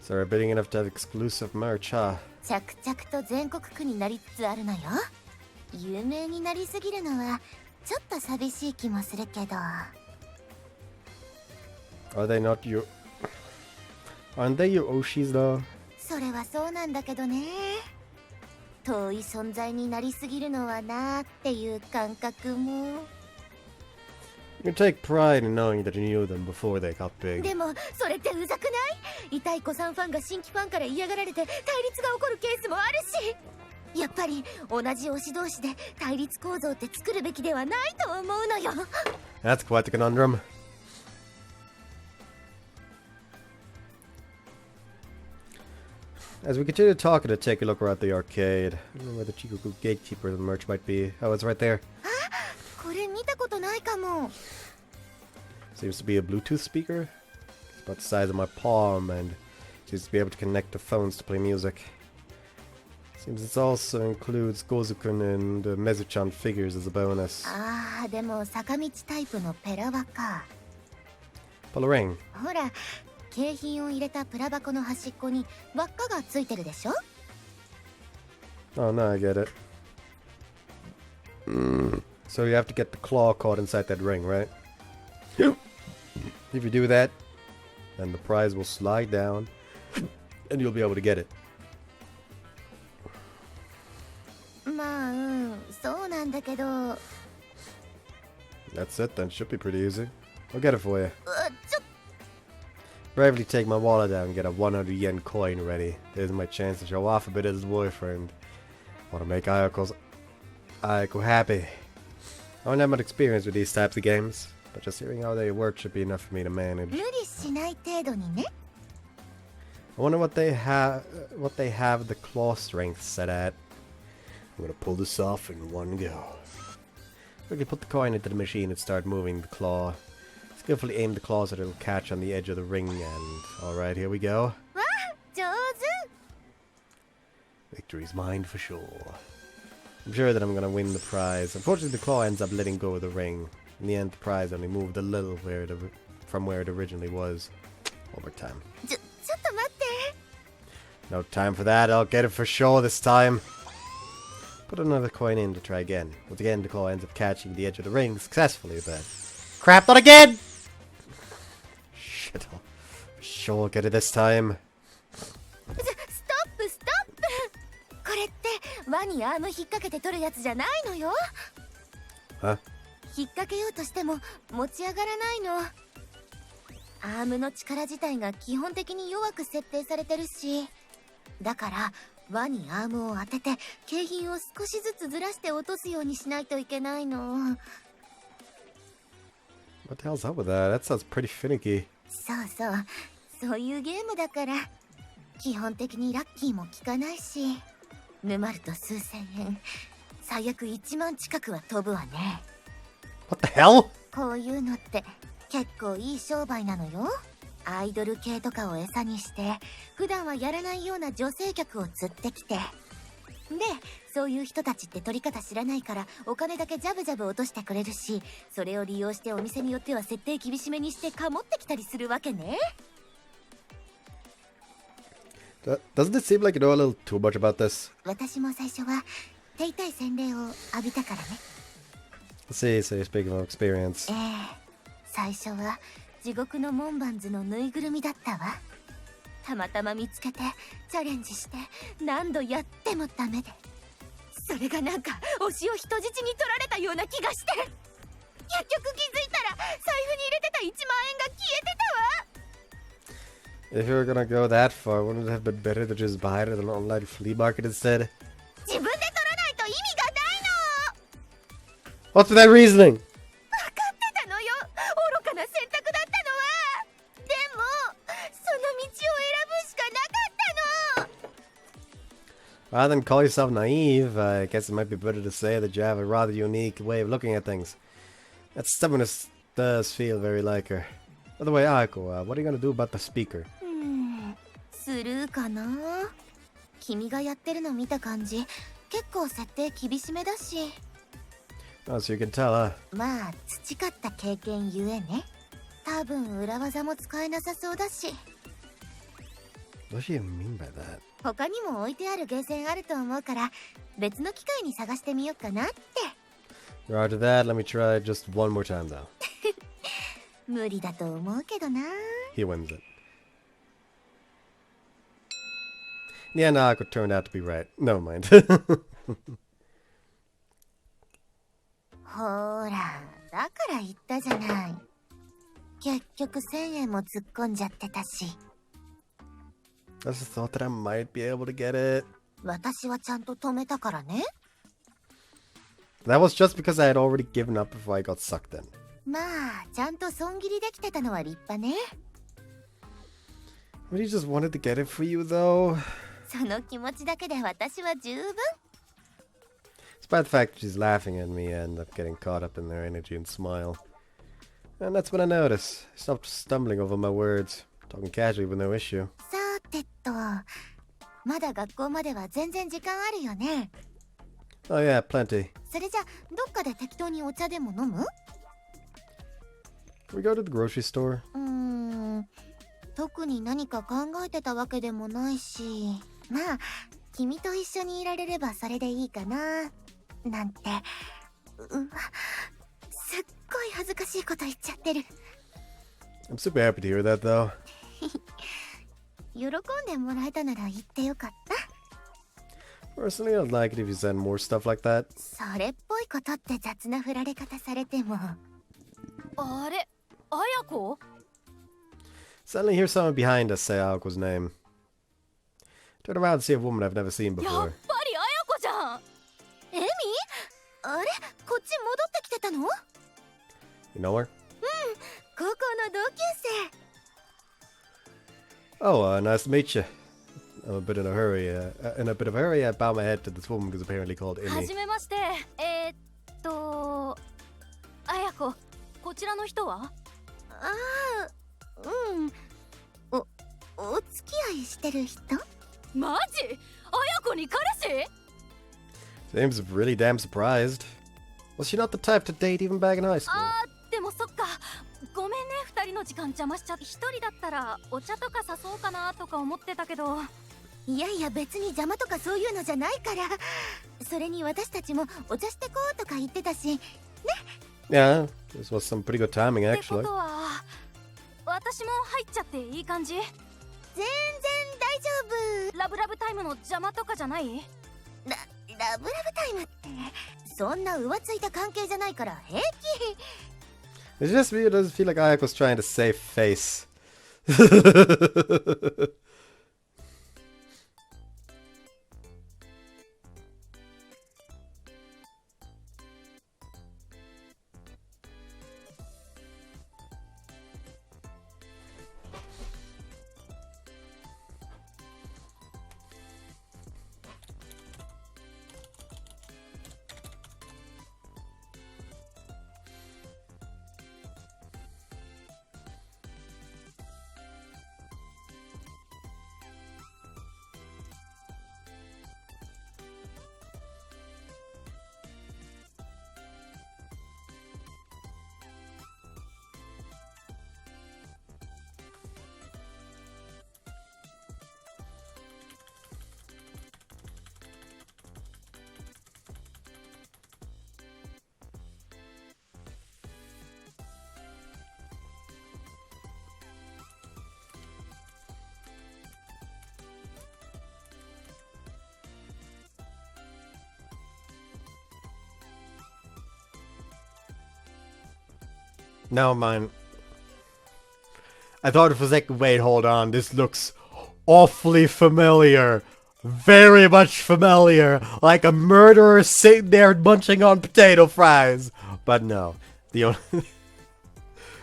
So we're bidding enough to have exclusive merch, huh? 着々と全国区になりつつあるのよ。有名になりすぎるのはちょっと寂しい気もするけど。 Are they not your... Aren't they your Oshis, though? それはそうなんだけどね。遠い存在になりすぎるのはなーっていう感覚も。 You take pride in knowing that you knew them before they got big. でもそれってうざくない？痛い子さんファンが新規ファンから嫌がられて対立が起こるケースもあるし、やっぱり同じ推し同士で対立構造って作るべきではないと思うのよ。 That's quite the conundrum. As we continue talking to take a look around the arcade, I don't know where the Chikuku gatekeeper of the merch might be. Oh, it's right there. これ見たことないかも。 Seems to be a Bluetooth speaker. It's about the size of my palm and seems to be able to connect to phones to play music. Seems it also includes Gozukun and Mezuchan figures as a bonus. ああ、でも坂道タイプのペラ輪か。 Pull a ring. ほら、景品を入れたプラ箱の端っこに輪っかがついてるでしょ。 Oh, no, I get it. So you have to get the claw caught inside that ring, right? If you do that, then the prize will slide down and you'll be able to get it. まあ、そうなんだけど。That's it then. Should be pretty easy. I'll get it for you. ちょっ Bravely take my wallet out and get a 100 yen coin ready. There's my chance to show off a bit as his boyfriend. Want to make Ayako happy. I don't have much experience with these types of games, but just hearing how they work should be enough for me to manage. 無理しない程度にね。 I wonder what they have the claw strength set at. I'm gonna pull this off in one go. We can put the coin into the machine and start moving the claw. Skillfully aim the claw so that it'll catch on the edge of the ring and... Alright, here we go. わあ、上手。 Victory's mine for sure. I'm sure that I'm gonna win the prize. Unfortunately, the claw ends up letting go of the ring. In the end, the prize only moved a little from where it originally was. Over time. ちょっと待って。 No time for that. I'll get it for sure this time. Put another coin in to try again. Once again, the claw ends up catching the edge of the ring successfully, but... Crap, not again! Shit, I'll for sure get it this time. ストップストップ。これって輪にアーム引っ掛けて取るやつじゃないのよ。 Huh? 引っ掛けようとしても持ち上がらないの。アームの力自体が基本的に弱く設定されてるし、だから輪にアームを当てて景品を少しずつずらして落とすようにしないといけないの。 What the hell's up with that? That sounds pretty finicky. そうそう、そういうゲームだから基本的にラッキーも効かないし、沼ると数千円、最悪1万近くは飛ぶわね。 What the hell? こういうのって結構いい商売なのよ。アイドル系とかを餌にして普段はやらないような女性客を釣ってきて、でそういう人たちって取り方知らないからお金だけジャブジャブ落としてくれるし、それを利用してお店によっては設定厳しめにしてかもってきたりするわけね。 Doesn't it seem like you know a little too much about this? 私も最初は手痛い洗礼を浴びたからね。 See, so you're speaking of experience. 最初は地獄の門番図のぬいぐるみだったわ。たまたま見つけてチャレンジして何度やってもダメで、それがなんか推しを人質に取られたような気がして、結局気づいたら財布に入れてた1万円が消えてたわ。 If you were gonna go that far, wouldn't it have been better to just buy it at an online flea market instead? 自分で取らないと意味がないの。 What's with that reasoning? 分かってたのよ。愚かな選択だったのは。Rather than call yourself naive, I guess it might be better to say that you have a rather unique way of looking at things. That stubbornness does feel very like her. By the way, Ayako, what are you gonna do about the speaker? スルーかな。君がやってるの見た感じ、結構設定厳しめだし。Oh, so you can tell, huh? まあ、培った経験ゆえね。多分裏技も使えなさそうだし。What does she even mean by that? 他にも置いてあるゲーセンあると思うから、別の機会に探してみようかなって。After that, let me try just one more time though. 無理だと思うけどな。He wins it. Yeah, Ayako turned out to be right. Never mind. ほーら、だから言ったじゃない。結局1000円も突っ込んじゃってたし。I just thought that I might be able to get it. 私はちゃんと止めたからね。That was just because I had already given up before I got sucked in. まあ、ちゃんと損切りできてたのは立派ね。But he just wanted to get it for you though. その気持ちだけで私は十分。Despite the fact that she's laughing at me, I end up getting caught up in their energy and smile. And that's when I notice. I stopped stumbling over my words, talking casually with no issue. さてと、まだ学校までは全然時間あるよね。Oh yeah, plenty. それじゃ、どっかで適当にお茶でも飲む？ Can we go to the grocery store? 特に何か考えてたわけでもないし、まあ、君と一緒にいられればそれでいいかな、なんて。すっごい恥ずかしいこと言っちゃってる。I'm super happy to hear that though. 喜んでもらえたなら言ってよかった。Personally, I'd like it if you said more stuff like that. それっぽいことって雑な振られ方されても。あれ、綾子？ Suddenly hear someone behind us say Aoko's name. Turn around and see a woman I've never seen やっ before. ぱり綾子じゃん。エミ？あれ？こっち戻ってきてたの？ You know her? 高校の同級生。Oh, nice to meet you. I'm a bit in a hurry. In a bit of a hurry, I bow my head to this woman who's apparently called は Imi. じめまして。綾子、こちらの人は？ああ、お付き合いしてる人？マジ？綾子に彼氏？ Seems really damn surprised. Was she not the type to date even back in high school? でもそっか。ごめんね、二人の時間邪魔しちゃって。一人だったらお茶とか誘おうかなとか思ってたけど。いやいや、別に邪魔とかそういうのじゃないから。それに私たちもお茶してこうとか言ってたしね。 Yeah, this was some pretty good timing ってこ actually. とは私も入っちゃっていい感じ？全然大丈夫。ラブラブタイムの邪魔とかじゃない？ラブラブタイムってそんな浮ついた関係じゃないから平気。 It's just me, it doesn't feel like Ayako's trying to save face. Never mind. I thought for a second, wait, hold on, this looks awfully familiar. Very much familiar. Like a murderer sitting there munching on potato fries. But no. The only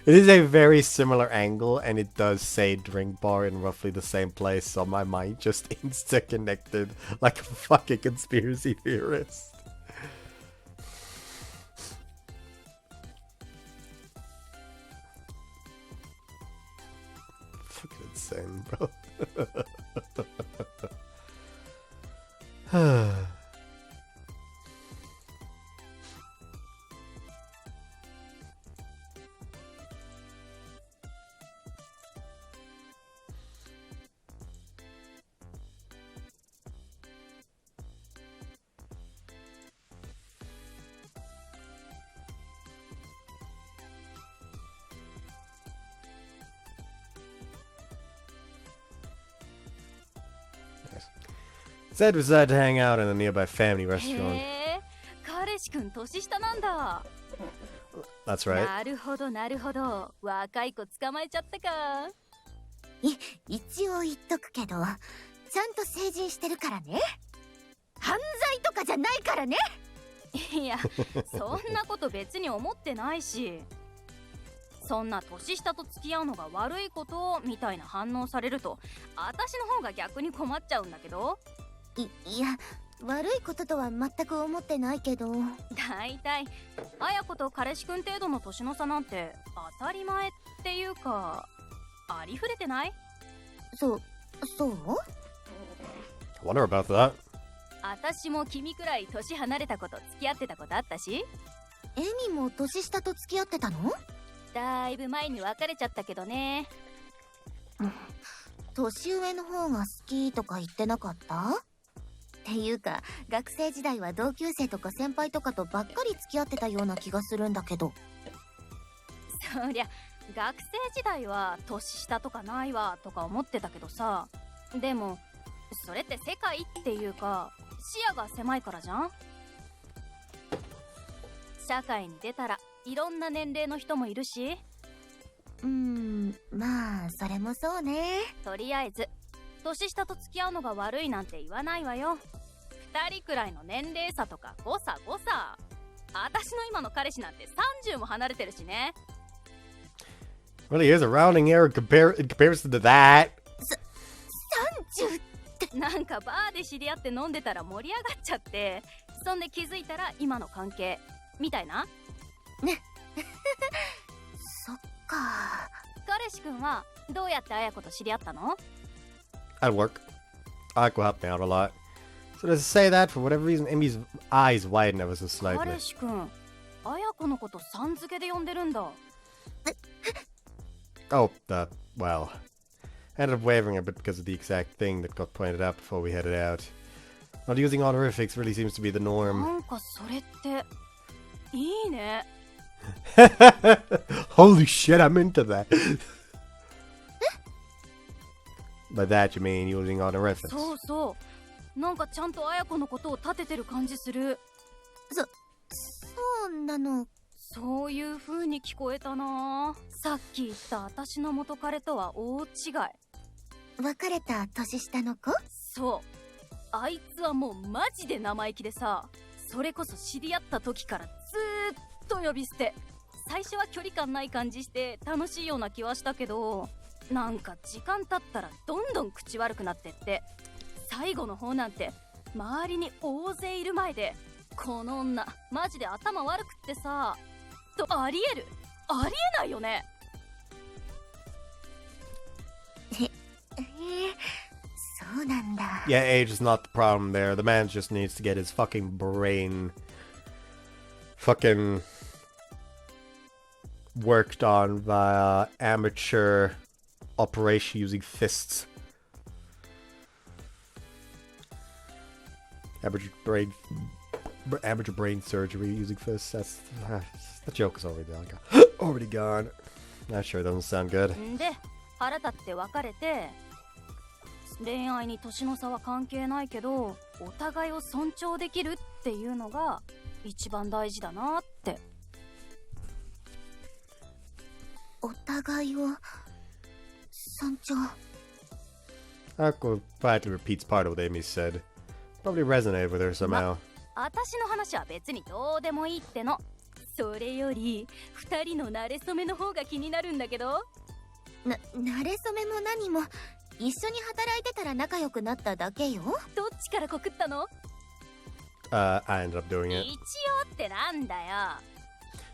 It is a very similar angle, and it does say drink bar in roughly the same place, so my mind just insta-connected like a fucking conspiracy theorist. Fucking insane, bro. Said we decided to hang out in a nearby family restaurant. へえ、彼氏くん年下なんだ。 That's right. なるほどなるほど、若い子捕まえちゃったか。一応言っとくけど、ちゃんと成人してるからね。犯罪とかじゃないからね。いや、そんなこと別に思ってないし。そんな年下と付き合うのが悪いことみたいな反応されると、私の方が逆に困っちゃうんだけど。いや、悪いこととは全く思ってないけど。だいたい綾子と彼氏くん程度の年の差なんて当たり前っていうか、ありふれてない？そう？ I wonder about that. 私も君くらい年離れた子と付き合ってたことあったし。エミも年下と付き合ってたの？だいぶ前に別れちゃったけどね。年上の方が好きとか言ってなかった？っていうか、学生時代は同級生とか先輩とかとばっかり付き合ってたような気がするんだけど。そりゃ学生時代は年下とかないわとか思ってたけどさ。でもそれって世界っていうか視野が狭いからじゃん。社会に出たらいろんな年齢の人もいるし。まあそれもそうね。とりあえず年下と付き合うのが悪いなんて言わないわよ。2人くらいの年齢差とか誤差。私の今の彼氏なんて30も離れてるしね。Really is a rounding error in comparison to that. 30って。なんかバーで知り合って飲んでたら盛り上がっちゃって、そんで気づいたら今の関係みたいな。ね。そっか。彼氏くんはどうやって綾子と知り合ったの？ At work. Ayako helped me out a lot. So to say that, for whatever reason, Emmy's eyes widen ever so slightly. 彼氏くん、綾子のことさん付けで呼んでるんだ。Oh, well. I ended up wavering a bit because of the exact thing that got pointed out before we headed out. Not using honorifics really seems to be the な norm. んかそれっていいね。Holy shit, I'm into that. By that you mean using honorifics. そうそう。なんかちゃんと綾子のことを立ててる感じする。そうなの。そういう風に聞こえたな。さっき言った私の元彼とは大違い。別れた年下の子？そう。あいつはもうマジで生意気でさ、それこそ知り合った時からずーっと呼び捨て。最初は距離感ない感じして楽しいような気はしたけど、なんか時間経ったらどんどん口悪くなってって、最後の方なんて周りに大勢いる前で、この女マジで頭悪くってさ、とありえないよね。そうなんだ。 Yeah, age is not the problem there. The man just needs to get his fucking brain fucking worked on via amateur operation using fists. Amateur brain surgery using fists. That's the joke is already gone. That sure doesn't sound good. んで腹立って別れて、恋愛に年の差は関係ないけどお互いを尊重できるっていうのが一番大事だなって。お互いを尊重。 Aqua quietly repeats part of what Amy said. Probably resonated with her somehow. 私の話は別にどうでもいいっての。それより2人の馴れ初めの方が気になるんだけど。慣れ初めも何も一緒に働いてたら仲良くなっただけよ。どっちから告ったの？ I ended up doing 一 it. 応ってなんだよ。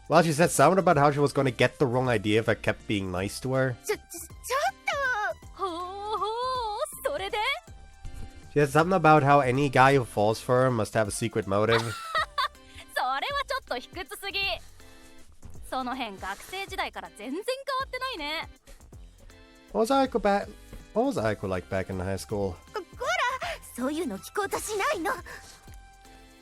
Well, she said something about how she was going to get the wrong idea if I kept being nice to her. ちょっほうほう、それで？ She said something about how any guy who falls for her must have a secret motive. それはちょっと卑屈すぎ。その辺学生時代から全然変わってないね。What was Ayako like back in high school? こら、そういうの聞こうとしないの。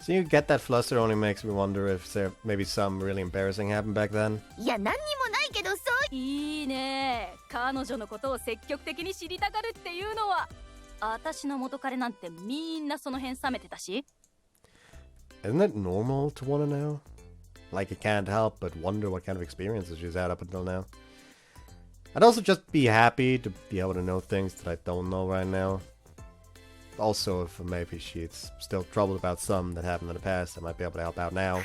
So you get that fluster only makes me wonder if there maybe some really embarrassing happened back then. いや、何にもないけど、そういいね。彼女のことを積極的に知りたがるっていうのは。私の元彼なんてみんなその辺冷めてたし。 Isn't it normal to want to know? Like you can't help but wonder what kind of experiences she's had up until now. I'd also just be happy to be able to know things that I don't know right now. Also, if maybe she's still troubled about some that happened in the past, I might be able to help out now.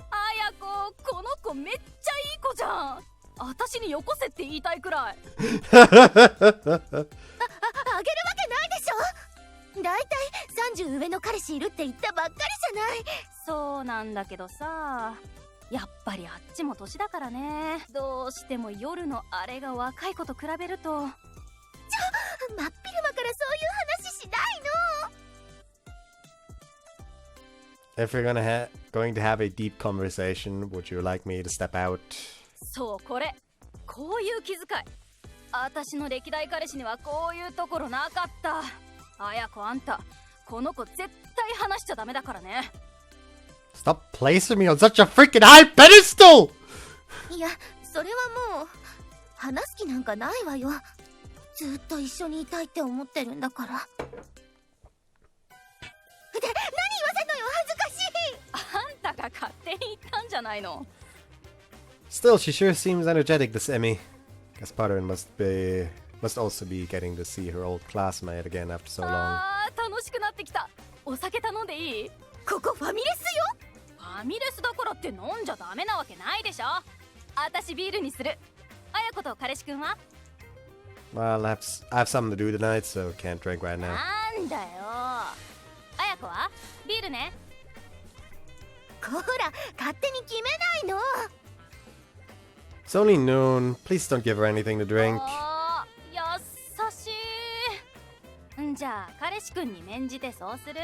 あやこ、この子めっちゃいい子じゃん。私によこせって言いたいくらい。あげるわけないでしょ。だいたい30上の彼氏いるって言ったばっかりじゃない。そうなんだけどさ、やっぱりあっちも年だからね。どうしても夜のあれが若い子と比べると。真っ昼間からそういう話しないの。 If you're going to have a deep conversation, would you like me to step out? そう、こういう気遣い。私の歴代彼氏にはこういうところなかった。あやこ、あんたこの子絶対話しちゃダメだからね。 Stop placing me on such a freaking high pedestal! いや、それはもう話す気なんかないわよ。ずっと一緒にいたいって思ってるんだから。で、何言わせんのよ、恥ずかしい。あんたが勝手に言ったんじゃないの。 Still, she sure seems energetic, this Emmy. Guess part of it must also be getting to see her old classmate again after so long. あー、楽しくなってきた。お酒頼んでいい？ここファミレスよ。ファミレスだからって飲んじゃダメなわけないでしょ。私ビールにする。あやこと彼氏くんは？ Well, I have something to do tonight, so can't drink right now. なんだよ。あやこはビールね。こら、勝手に決めないの。 It's only noon. Please don't give her anything to drink. あー、優しい。んじゃあ彼氏くんに免じてそうする。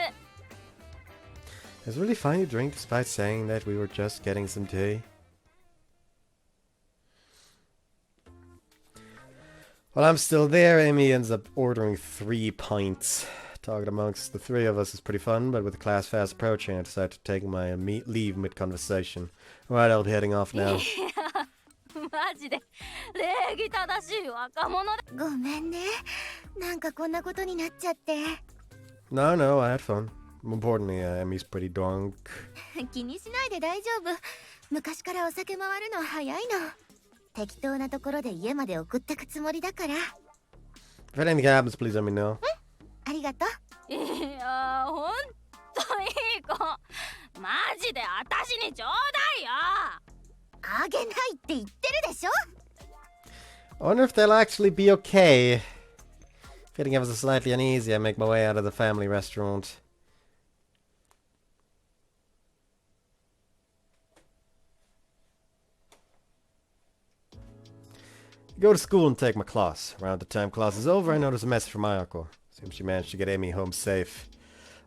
It's really fine to drink despite saying that we were just getting some tea. While I'm still there, Amy ends up ordering 3 pints. Talking amongst the 3 of us is pretty fun, but with the class fast approaching, I decide to take my leave mid-conversation. Alright, I'll be heading off now. マジで礼儀正しい若者だ。ごめんね。なんかこんなことになっちゃって。No, I had fun. More importantly, Emmy's pretty drunk. 気にしないで大丈夫。昔からお酒回るの早いの。適当なところで家まで送ってくつもりだから。If anything happens, please let me know. ありがとう。いやー、ほんといい子。マジで私にちょうだいよ。あげないって言ってるでしょ。 I wonder if they'll actually be okay. Feeling ever so slightly uneasy, I make my way out of the family restaurant. I go to school and take my class. Around the time class is over, I notice a message from Ayako. Seems she managed to get Amy home safe.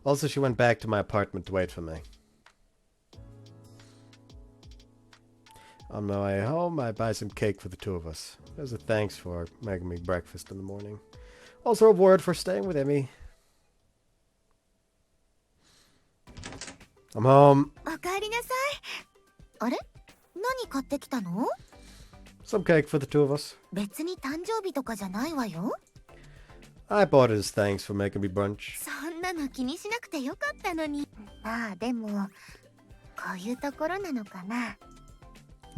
Also, she went back to my apartment to wait for me. On my way home, I buy some cake for the 2 of us. As a thanks for making me breakfast in the morning. Also a reward for staying with Emmy. I'm home. おかえりなさい。あれ？何買ってきたの？ Some cake for the 2 of us. 別に誕生日とかじゃないわよ。 I bought it as thanks for making me brunch. そんなの気にしなくてよかったのに。まあでも、こういうところなのかな。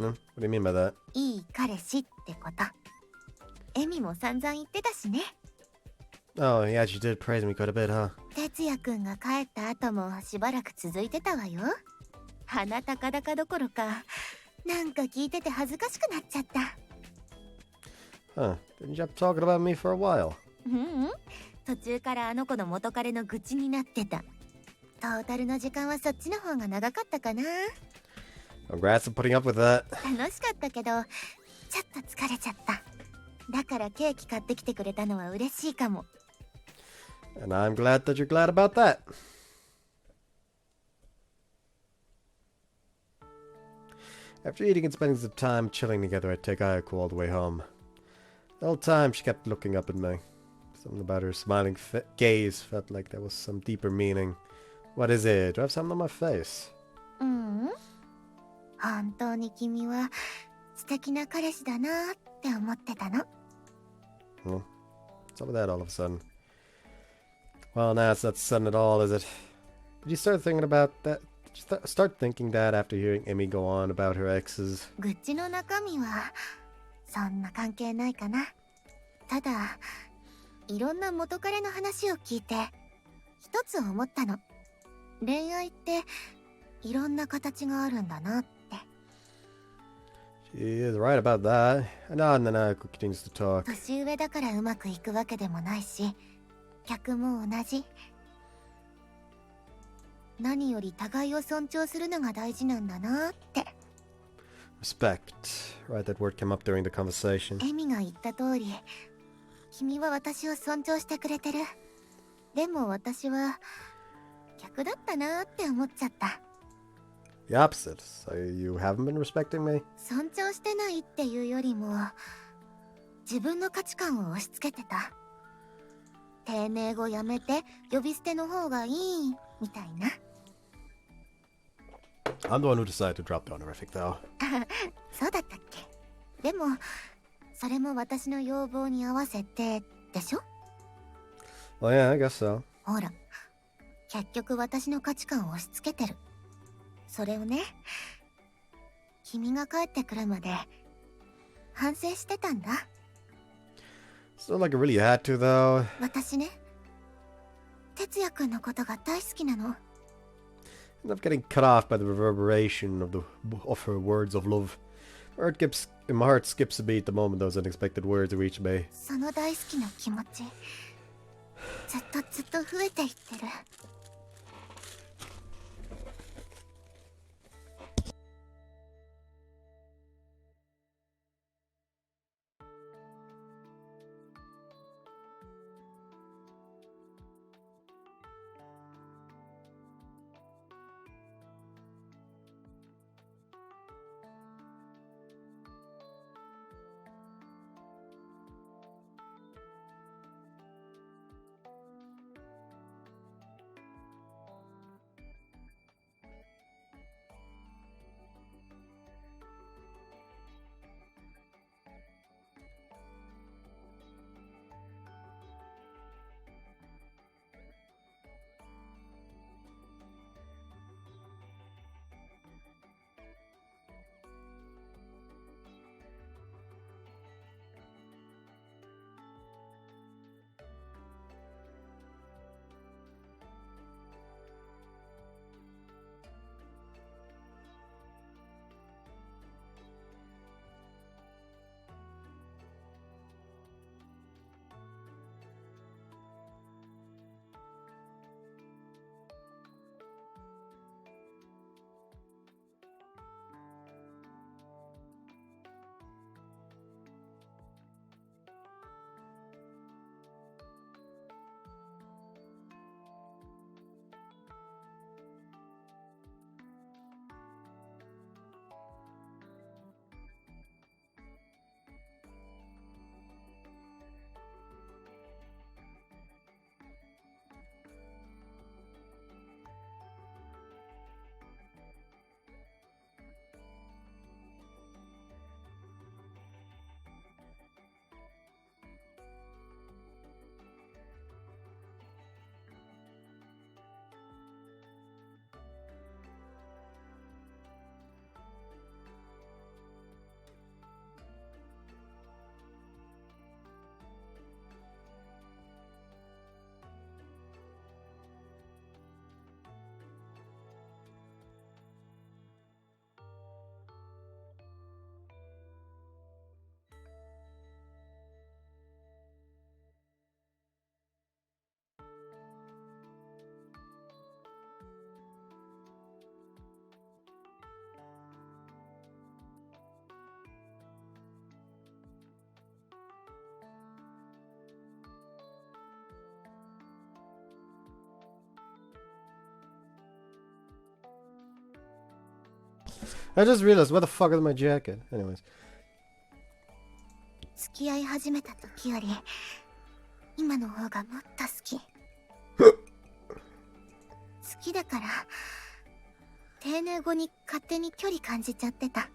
No? What do you mean by that? いい彼氏ってこと。エミも散々言ってたしね。 Oh, yeah, she did praise me quite a bit, huh? 哲也くんが帰った後もしばらく続いてたわよ。鼻高々どころか、なんか聞いてて恥ずかしくなっちゃった。Huh. Didn't you have talking about me for a while? 途中からあの子の元彼の愚痴になってた。トータルの時間はそっちの方が長かったかな。Congrats on putting up with that. 楽しかったけど、ちょっと疲れちゃった。だからケーキ買ってきてくれたのは嬉しいかも。And I'm glad that you're glad about that. After eating and spending some time chilling together, I take Ayako all the way home. The whole time she kept looking up at me. Something about her smiling gaze felt like there was some deeper meaning. What is it? Do I have something on my face? 本当に君は素敵な彼氏だなって思ってたの。Well, what's up with that all of a sudden? Well, now it's not sudden at all, is it? Did you start thinking about that? Did you start thinking that after hearing Emmy go on about her exes? 愚痴の中身はそんな関係ないかな。ただ、いろんな元彼の話を聞いて一つ思ったの。恋愛っていろんな形があるんだなって。She is right about that. And then Ayako continues to talk. 年上だからうまくいくわけでもないし、逆も同じ。何より互いを尊重するのが大事なんだなって。Respect. Right, that word came up during the conversation. エミが言った通り、君は私を尊重してくれてる。でも私は逆だったなって思っちゃった。The opposite. So you haven't been respecting me? 尊重してないっていうよりも、自分の価値観を押し付けてた。丁寧語やめて呼び捨ての方がいいみたいな。I'm the one who decided to drop the honorific, though. そうだったっけ。でもそれも私の要望に合わせてでしょ。 Well, yeah, I guess so. ほら、結局私の価値観を押し付けてる。それをね、君が帰ってくるまで反省してたんだ。It's not like I really had to, though. 私ね、哲也くんのことが大好きなの。I end up getting cut off by the reverberation of her words of love. My heart skips a beat the moment those unexpected words reach me. その大好きな気持ち、ずっと増えていってる。I just realized, where the fuck is my jacket? Anyways. 付き合い始めた時より今の方がもっと好き。好きだから定年後に勝手に距離感じちゃってた。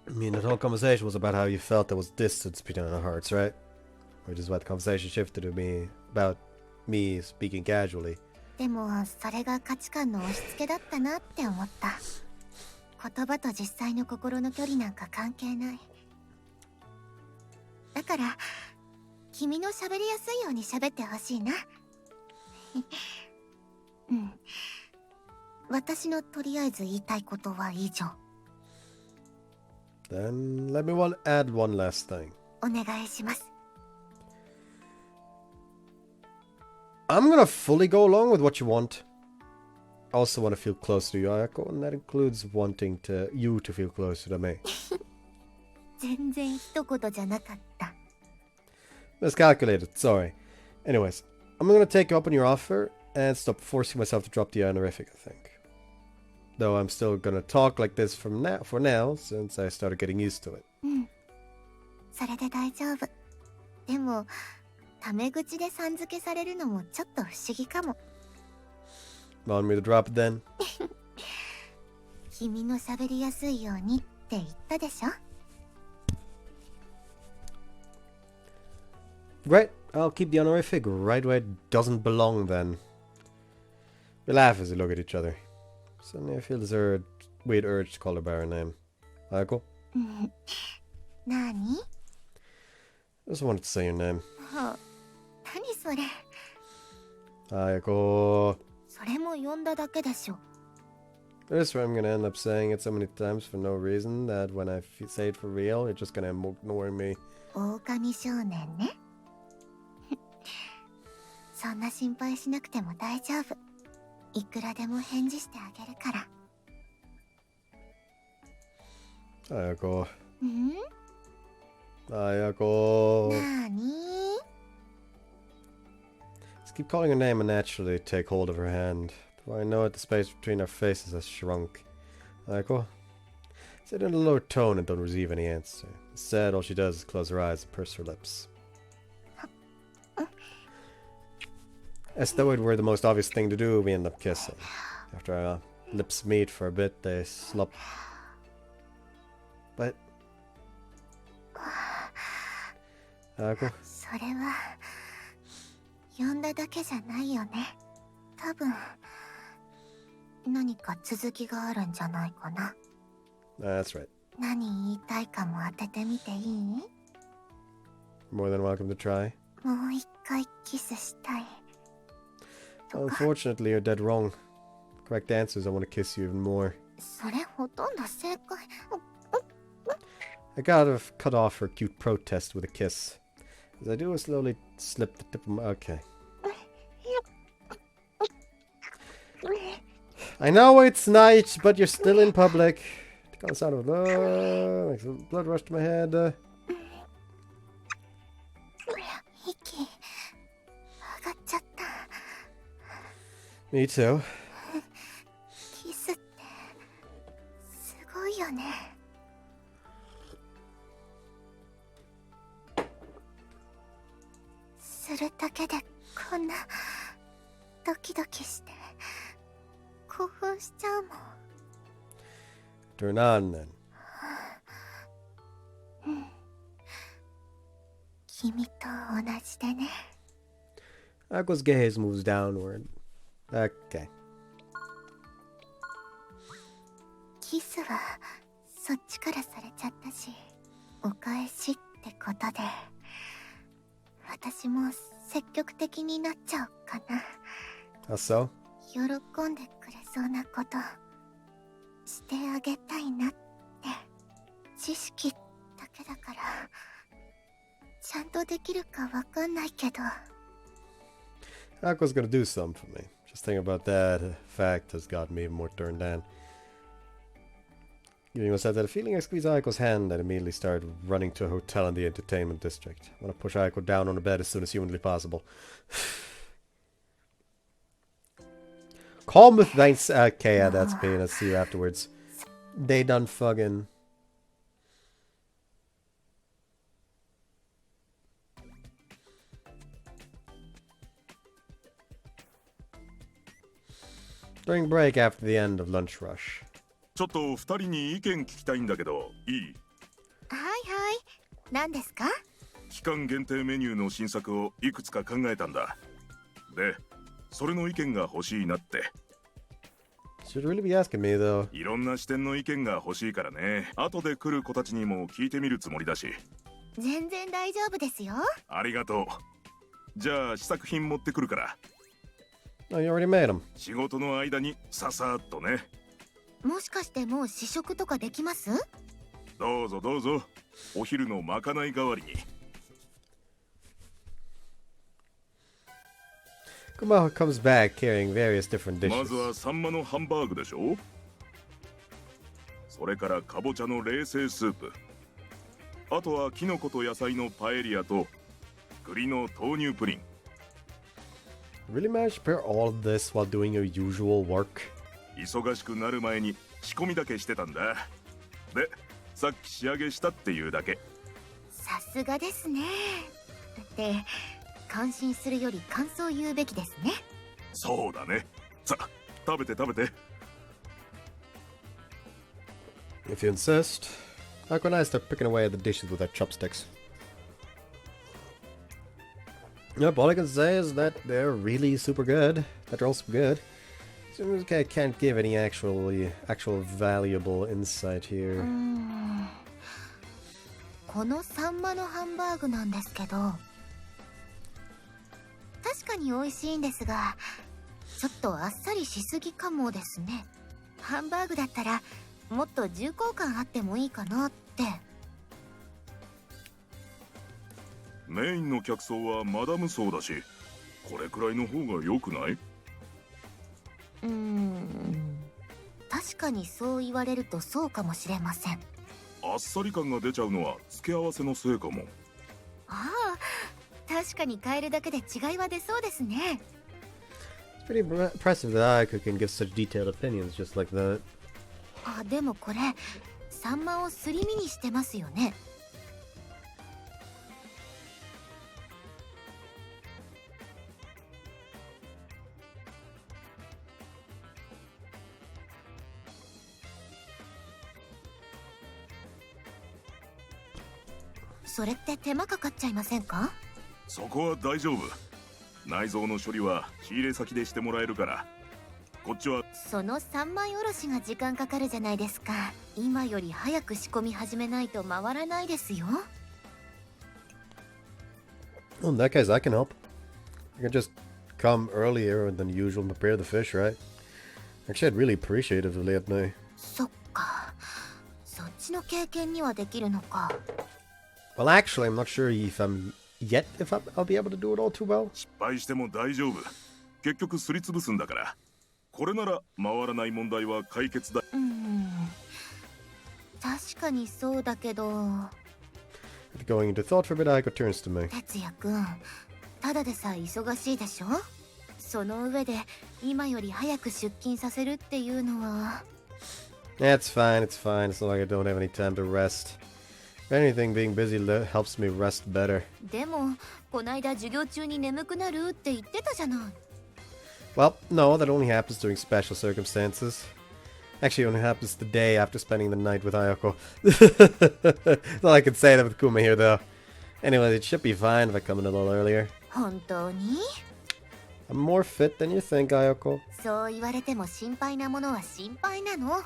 I mean, the whole conversation was about how you felt there was distance between our hearts, right? Which is why the conversation shifted to me about me speaking casually. でもそれが価値観の押し付けだったなって思った。言葉と実際の心の距離なんか関係ない。だから君の喋りやすいように喋ってほしいな。うん。私のとりあえず言いたいことは以上。Then let me add one last thing. お願いします。I'm gonna fully go along with what you want. I also want to feel close to you, Ayako, and that includes wanting you to feel closer to me. 全然一言じゃなかった。Miscalculated, sorry. Anyways, I'm gonna take you up on your offer and stop forcing myself to drop the honorific, I think. Though I'm still gonna talk like this for now, since I started getting used to it. うん。それで大丈夫。でも、タメ口でさん付けされるのもちょっと不思議かも。Want me to drop it then? 君の喋りやすいようにって言ったでしょ? Great, I'll keep the honorific right where it doesn't belong then. We laugh as we look at each other. Suddenly I feel this weird urge to call her by her name. Ayako? 何? I just wanted to say your name. 何それ? Ayako. それも呼んだだけでしょ. This way I'm gonna end up saying it so many times for no reason that when I say it for real, you're just gonna ignore me. 狼少年ね. そんな心配しなくても大丈夫。いくらでも返事してあげるから。Ayako. ん? Ayako. なに? Just keep calling her name and naturally take hold of her hand. Before I know it, the space between our faces has shrunk. Ayako? Said in a low tone and don't receive any answer. Instead, all she does is close her eyes and purse her lips. As though it were the most obvious thing to do, we end up kissing. After our lips meet for a bit, they slop. But... Ayako? それは呼んだだけじゃないよね。多分何か続きがあるんじゃないかな。That's right. 何言いたいかも当ててみていい? More than welcome to try. もう一回キスしたい。Unfortunately, you're dead wrong. The correct answer is I want to kiss you even more. それほとんど正解。I gotta cut off her cute protest with a kiss. As I do, I slowly slip the tip of my... Okay. I know it's night, but you're still in public. The kind of sound of makes a blood rush to my head. 息上がっちゃった。Me too. キスってすごいよね。するだけでこんなドキドキして興奮しちゃうもん。Turn on then. 君と同じでね。Ako's gaze moves downward. Okay. キスはそっちからされちゃったし、お返しってことで私も積極的になっちゃおうかな。How so? 喜んでくれそうなことしてあげたいなって。知識だけだからちゃんとできるかわかんないけど。Ako's gonna do something for me. Just thinking about that fact has got me even more turned on. Giving us that feeling, I squeeze Aiko's hand and immediately start running to a hotel in the entertainment district. I want to push Ayako down on the bed as soon as humanly possible. Calm with thanks. Okay, yeah, that's me. I'll see you afterwards. They done fucking. During break after the end of lunch rush. ちょっと二人に意見聞きたいんだけど、いい？はいはい。何ですか？期間限定メニューの新作をいくつか考えたんだ。で、それの意見が欲しいなって。Should really be asking me though. いろんな視点の意見が欲しいからね。後で来る子たちにも聞いてみるつもりだし。全然大丈夫ですよ。ありがとう。じゃあ試作品持ってくるから。Oh, you already made them. 仕事の間にささっとね。もしかしてもう試食とかできます？どうぞどうぞ。お昼のまかない代わりに。Kuma comes back carrying various different dishes. まずはサンマのハンバーグでしょ。それからかぼちゃの冷製スープ。あとはキノコと野菜のパエリアと栗の豆乳プリン。Really managed to prepare all of this while doing your usual work? 忙しくなる前に仕込みだけしてたんだ。で、さっき仕上げしたっていうだけ。さすがですね。って感心するより感想言うべきですね。そうだね。さ、食べて食べて。If you insist. Ayako and I start picking away at the dishes with our chopsticks. Yep, all I can say is that they're really super good. That they're also good. I can't give any actual valuable insight here. このサンマのハンバーグなんですけど、確かに美味しいんですが、ちょっとあっさりしすぎかもですね。ハンバーグだったらもっと重厚感あってもいいかなって。メインの客層はマダム層だし、これくらいの方が良くない？確かにそう言われるとそうかもしれません。あっさり感が出ちゃうのは付け合わせのせいかも。ああ、確かに変えるだけで違いは出そうですね。It's pretty impressive that Ayako can give such detailed opinions just like that. あ、でもこれサンマをすり身にしてますよね。それって手間かかっちゃいませんか？そこは大丈夫。内臓の処理は仕入れ先でしてもらえるから。こっちはその三枚おろしが時間かかるじゃないですか。今より早く仕込み始めないと回らないですよ。Well, in that case, I can help. I can just come earlier than usual and prepare the fish, right? Actually, I'd really appreciate it if you let me. そっか。そっちの経験にはできるのか。Well, actually, I'm not sure if I'll be able to do it all too well. 失敗しても大丈夫。結局すりつぶすんだから。これなら回らない問題は解決だ。確かにそうだけど。Going into thought for a bit, Ayako turns to me. 哲也くん、ただでさえ忙しいでしょ？その上で今より早く出勤させるっていうのは。It's fine. It's not like I don't have any time to rest. If anything, being busy helps me rest better. でも、こないだ授業中に眠くなるって言ってたじゃない。Well, no, that only happens during special circumstances. Actually, it only happens the day after spending the night with Ayako. That's all I can say that with Kuma here, though. Anyways, it should be fine if I come in a little earlier. 本当に？ I'm more fit than you think, Ayako. そう言われても心配なものは心配なの。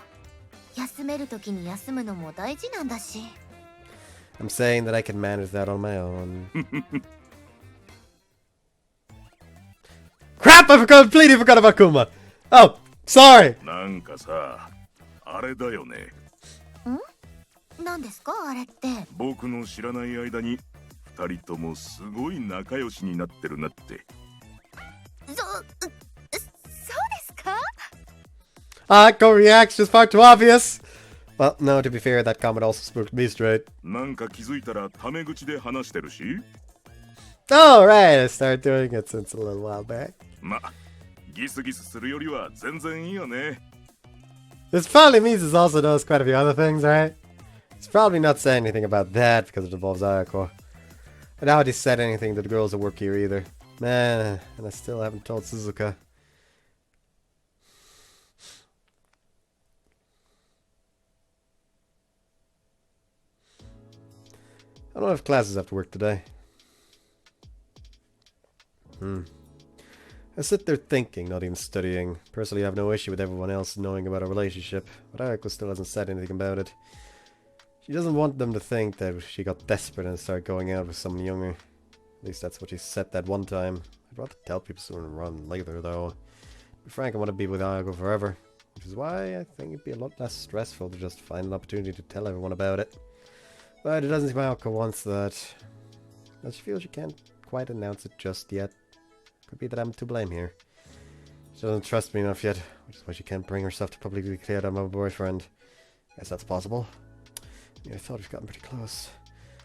休めるときに休むのも大事なんだし。I'm saying that I can manage that on my own. Crap! I completely forgot about Kuma! Oh, sorry! なんかさ、あれだよね。何ですかあれって。僕の知らない間に二人ともすごい仲良しになってるなって。そうですか？ Ayako reaction is far too obvious! Well, no, to be fair, that comment also spooked me straight. なんか気づいたらタメ口で話してるし。 Alright, I started doing it since a little while back. ま、ギスギスするよりは全然いいよね。 This probably means he also knows quite a few other things, right? He's probably not saying anything about that because it involves Ayako. I doubt he said anything to the girls that work here either. Man, and I still haven't told Suzuka. I don't have classes after work today. I sit there thinking, not even studying. Personally, I have no issue with everyone else knowing about our relationship, but Ayako still hasn't said anything about it. She doesn't want them to think that she got desperate and started going out with someone younger. At least that's what she said that one time. I'd rather tell people sooner rather than later, though. To be frank, I want to be with Ayako forever, which is why I think it'd be a lot less stressful to just find an opportunity to tell everyone about it. But it doesn't seem Ayako wants that. But she feels she can't quite announce it just yet. Could be that I'm to blame here. She doesn't trust me enough yet, which is why she can't bring herself to publicly declare that I'm a boyfriend. Guess that's possible. Yeah, I thought we've gotten pretty close.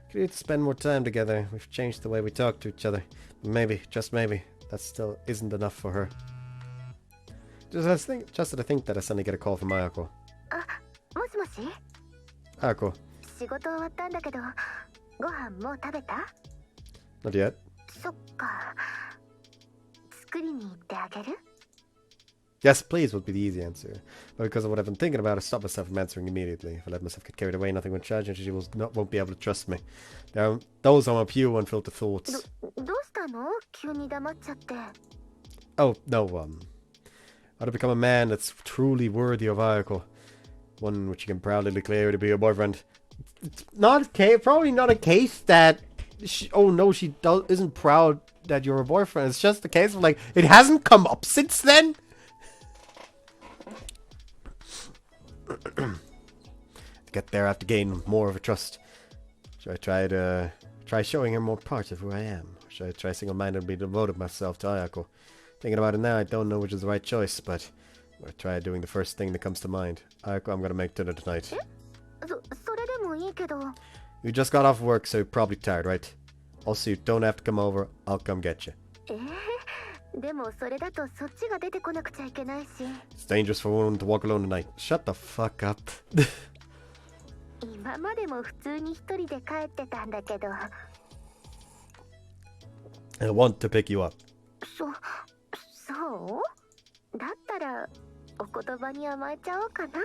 Could need to spend more time together. We've changed the way we talk to each other. Maybe, just maybe, that still isn't enough for her. Just that I think that I suddenly get a call from Ayako. もしもし Ayako, 仕事終わったんだけど、ご飯もう食べた？ not yet. そっか。作りに行ってあげる？ Yes, please would be the easy answer. But because of what I've been thinking about, I stopped myself from answering immediately. If I let myself get carried away, nothing would change and she won't be able to trust me. Those are my pure unfiltered thoughts. どうしたの？急に黙っちゃって。 Oh, no, how to become a man that's truly worthy of Ayako. One which you can proudly declare to be your boyfriend. It's not a case, probably not a case that she isn't proud that you're a boyfriend. It's just a case of like, it hasn't come up since then. To get there, I have to gain more of a trust. Should I try showing her more parts of who I am? Or should I try single-mindedly devoting myself to Ayako? Thinking about it now, I don't know which is the right choice, but I'm gonna try doing the first thing that comes to mind. Ayako, I'm gonna make dinner tonight. それでもいいけど。 You just got off work, so you're probably tired, right? Also, you don't have to come over. I'll come get you. でもそれだとそっちが出てこなくちゃいけないし。 It's dangerous for a woman to walk alone tonight. Shut the fuck up. 今までも普通に一人で帰ってたんだけど。 I want to pick you up. そうだったらお言葉に甘えちゃおうかな。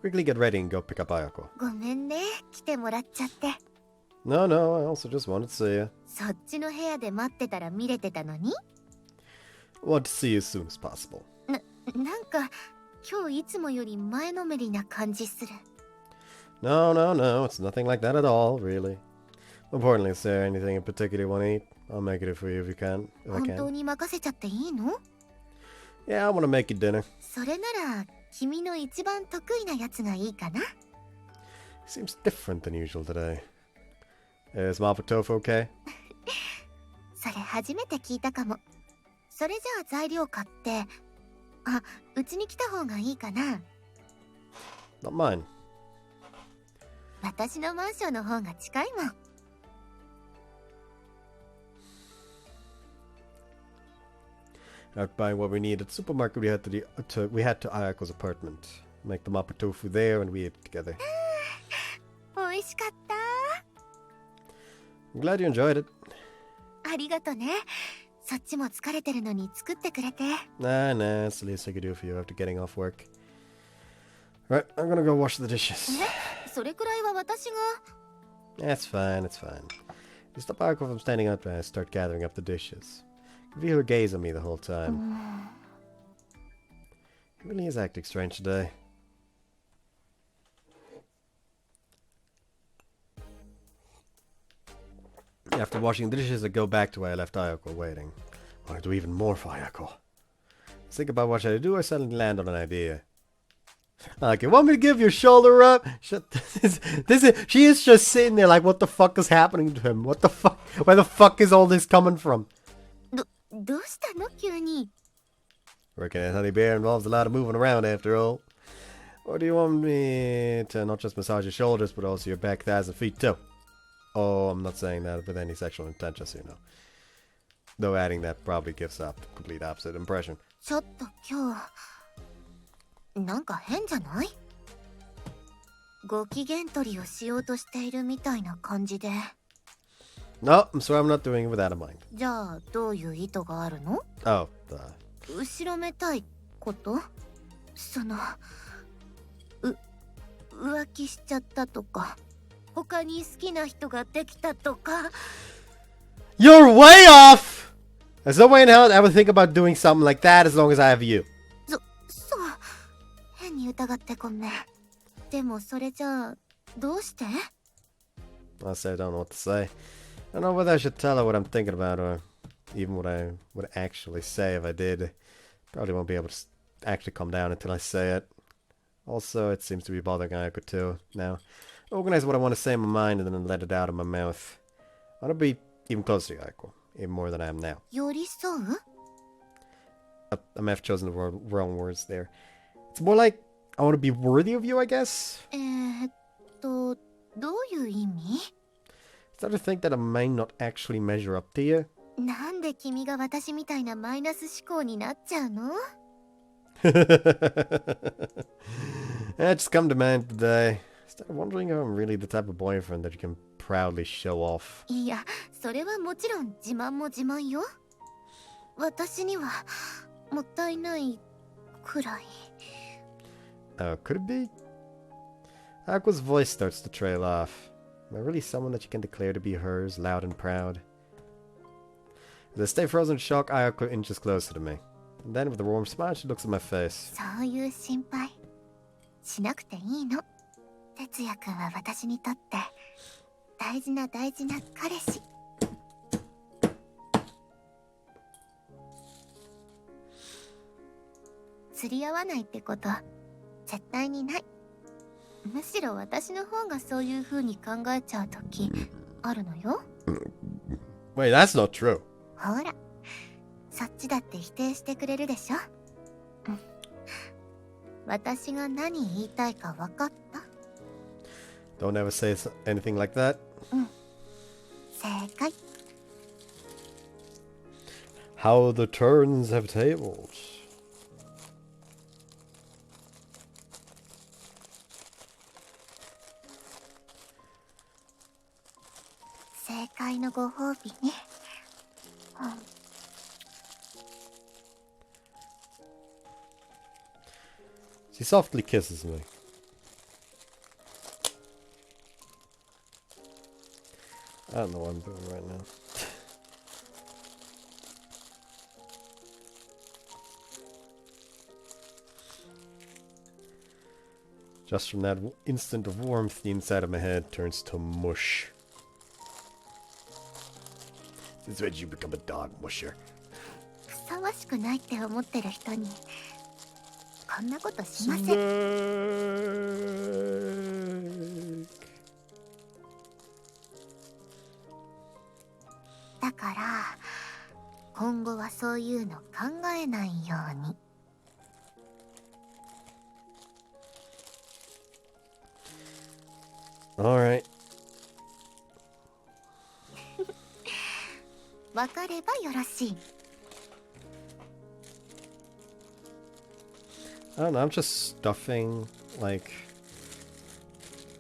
Quickly get ready and go pick up Ayako. ごめんね、来てもらっちゃって。 No, I also just wanted to see you. そっちの部屋で待ってたら見れてたのに。 I want to see you as soon as possible. なんか今日いつもより前のめりな感じする。 No, it's nothing like that at all, really. Importantly, is there anything in particular you want to eat? I'll make it for you if I can. 本当に任せちゃっていいの？ Yeah, I want to make you dinner. それなら君の一番得意なやつがいいかな。 Seems different than usual today. Is mapo tofu okay? それ初めて聞いたかも。それじゃあ材料買って、うちに来た方がいいかな。 Not mine. 私のマンションの方が近いもん。 After buying what we need at the supermarket, we head to Ayako's apartment. Make the mapo tofu there and we eat it together. 美味しかった。 I'm glad you enjoyed it. ありがとね。そっちも疲れてるのに作ってくれて。 Nah, it's the least I could do for you after getting off work. Right, I'm gonna go wash the dishes. それくらいは私が。 It's fine. You stop Ayako from standing up and I start gathering up the dishes. I feel her gaze on me the whole time. He really is acting strange today. After washing the dishes, I go back to where I left Ayako waiting. I want to do even more for Ayako. Think about what should I do, I suddenly land on an idea. Okay, want me to give your shoulder up? She is just sitting there like, what the fuck is happening to him? What the fuck? Where the fuck is all this coming from? どうしたの急に。Working at Honey Bear involves a lot of moving around after all. Or do you want me to not just massage your shoulders, but also your back, thighs, and feet too? Oh, I'm not saying that with any sexual intent, just so you know. Though adding that probably gives up the complete opposite impression. ちょっと今日なんか変じゃない？ご機嫌取りをしようとしているみたいな感じで。No, I'm sorry, I'm not doing it with that in mind. じゃあどういう意図があるの？ Oh, 後ろめたいこと？浮気しちゃったとか、他に好きな人ができたとか。You're way off! There's no way in hell I would think about doing something like that as long as I have you. そう。変に疑ってごめん。でもそれじゃあ、どうして？ Honestly, I don't know what to say. I don't know whether I should tell her what I'm thinking about or even what I would actually say if I did. Probably won't be able to actually calm down until I say it. Also, it seems to be bothering Ayako too. Now, organize what I want to say in my mind and then let it out of my mouth. I want to be even closer to Ayako, even more than I am now. 寄り添う？ I may have chosen the wrong words there. It's more like, I want to be worthy of you, I guess? どういう意味？ Start to think that I may not actually measure up to you. なんで君が私みたいなマイナス思考になっちゃうの？ It just come to mind today. Started wondering if I'm really the type of boyfriend that you can proudly show off. いや、それはもちろん自慢も自慢よ。私にはもったいないくらい。Oh, could it be? Aqua's voice starts to trail off. Am I really someone that you can declare to be hers, loud and proud? As I stay frozen in shock, Ayako inches closer to me. And then with a warm smile, she looks at my face. そういう心配しなくていいの。哲也くんは私にとって大事な彼氏。釣り合わないってこと絶対にない。むしろ私の方がそういう風に考えちゃう時あるのよ。Wait, that's not true. ほら、そっちだって否定してくれるでしょ。私が何言いたいか分かった？ Don't ever say anything like that. 正解。How the turns have tables. 正解のご褒美ね。She softly kisses me. I don't know what I'm doing right now. Just from that instant of warmth, the inside of my head turns to mush. Since when did you become a dog musher? ふさわしくないって思ってる人にこんなことしません。 Snake. だから今後はそういうの考えないように。Alright. わかればよろしい。I don't know, I'm just stuffing, like,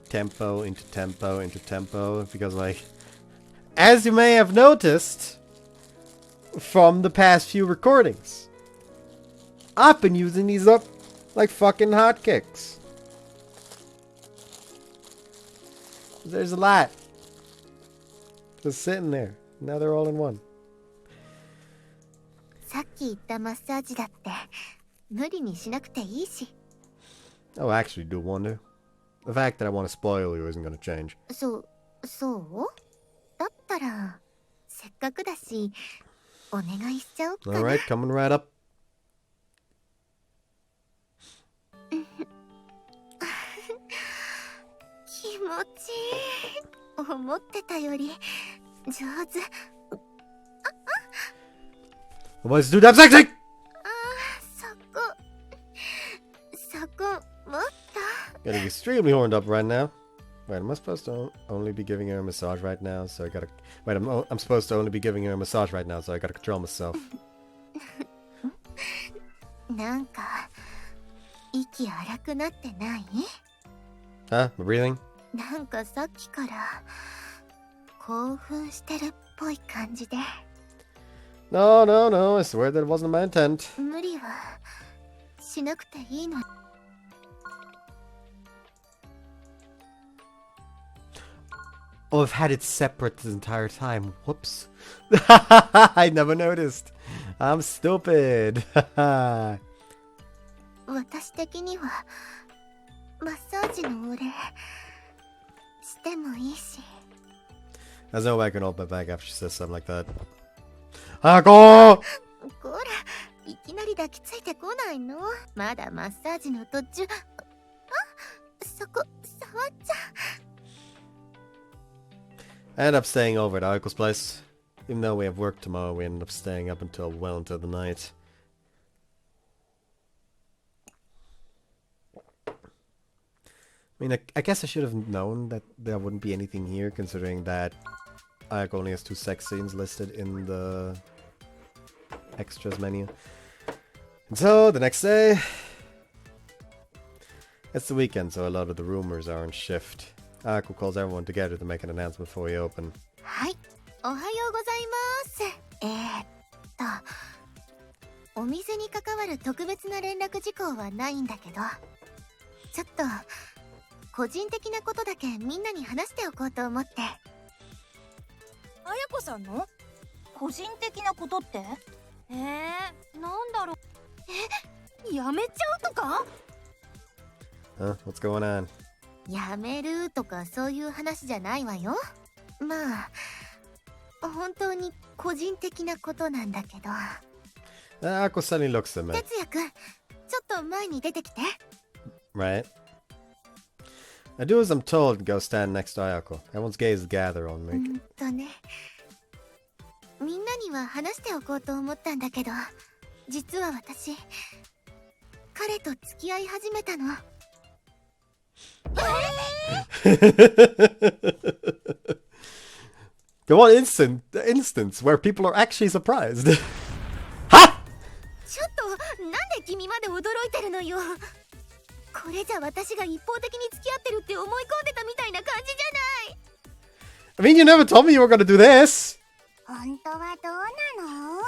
tempo into tempo into tempo, because, like, as you may have noticed from the past few recordings, I've been using these up like fucking hotcakes. There's a lot just sitting there. Now they're all in one. さっき言ったマッサージだって無理にしなくていいし。 Oh, I actually do wonder. The fact that I want to spoil you isn't going to change. そうだったらせっかくだしお願いしちゃおうかな。 Alright, coming right up. 気持ちいい。思ってたより上手。 Boys, do that sexy! 触 Getting extremely horned up right now. Wait, am I supposed to only be giving her a massage right now? So I gotta... Wait, I'm supposed to only be giving her a massage right now, so I gotta control myself. なんか息荒くなってない？ Huh? My breathing? なんかさっきから興奮してるっぽい感じで。 No, no, no. I swear that it wasn't my intent. 無理はしなくていいの。 Oh, I've had it separate this entire time. Whoops. I never noticed. I'm stupid. 私的にはマッサージのお礼してもいいし。 There's no way I can hold my back after she says something like that. Ayako! こら、いきなり抱きついてこないの？まだマッサージの途中。あ、そこ触っちゃ。 I end up staying over at Aiko's place. Even though we have work tomorrow, we end up staying up until well into the night. I mean, I guess I should have known that there wouldn't be anything here, considering that Ayako only has 2 sex scenes listed in the extras menu. And so, the next day... It's the weekend, so a lot of the rumors are on shift. Ayako calls everyone together to make an announcement before we open. はい、おはようございます。お店に関わる特別な連絡事項はないんだけど、ちょっと個人的なことだけみんなに話しておこうと思って。あやこさんの個人的なことって？なんだろう。やめちゃうとか？ Huh? What's going on? やめるとかそういう話じゃないわよ。まあ本当に個人的なことなんだけど。 Ayako suddenly looks at me. 哲也くん、ちょっと前に出てきて。 Right. I do as I'm told and go stand next to Ayako. Everyone's gaze gather on me. ね。みんなには話しておこうと思ったんだけど、実は私、彼と付き合い始めたの。The one instance where people are actually surprised. Ha! ちょっと、なんで君まで驚いてるのよ。これじゃ私が一方的に付き合ってるって思い込んでたみたいな感じじゃない。 I mean, you never told me you were gonna do this. 本当はどうなの？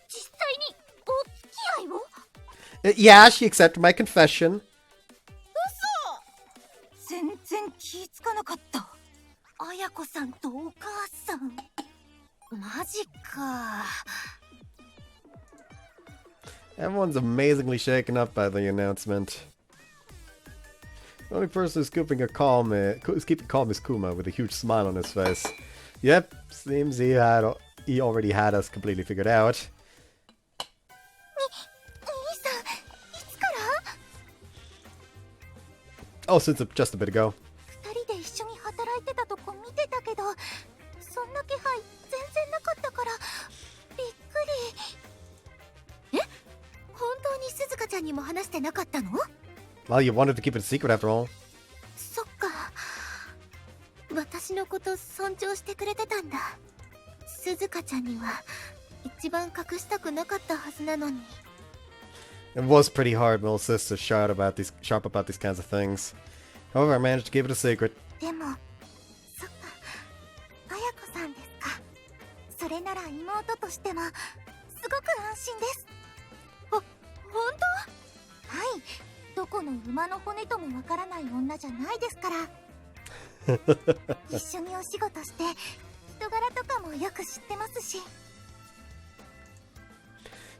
実際にお付き合いを？ Yeah, she accepted my confession. 全然気ぃつかなかった。あやこさんとお母さん。マジか。 Everyone's amazingly shaken up by the announcement. The only person who's keeping calm is Kuma with a huge smile on his face. Yep, seems he already had us completely figured out. 兄さん、いつから？ Oh, since just a bit ago. 二人で一緒に働いてたとこ見てたけど、そんな気配全然なかったからびっくり。え？本当に鈴鹿ちゃんにも話してなかったの？ Well, you wanted to keep it a secret after all. そっか。私のこと尊重してくれてたんだ。鈴鹿ちゃんには一番隠したくなかったはずなのに。 It was pretty hard, my little sister sharp about these kinds of things. However, I managed to keep it a secret. でも、そっか。綾子さんですか。それなら妹としてもすごく安心です。本当？はい。どこの馬の骨ともわからない女じゃないですから。一緒にお仕事して人柄とかもよく知ってますし。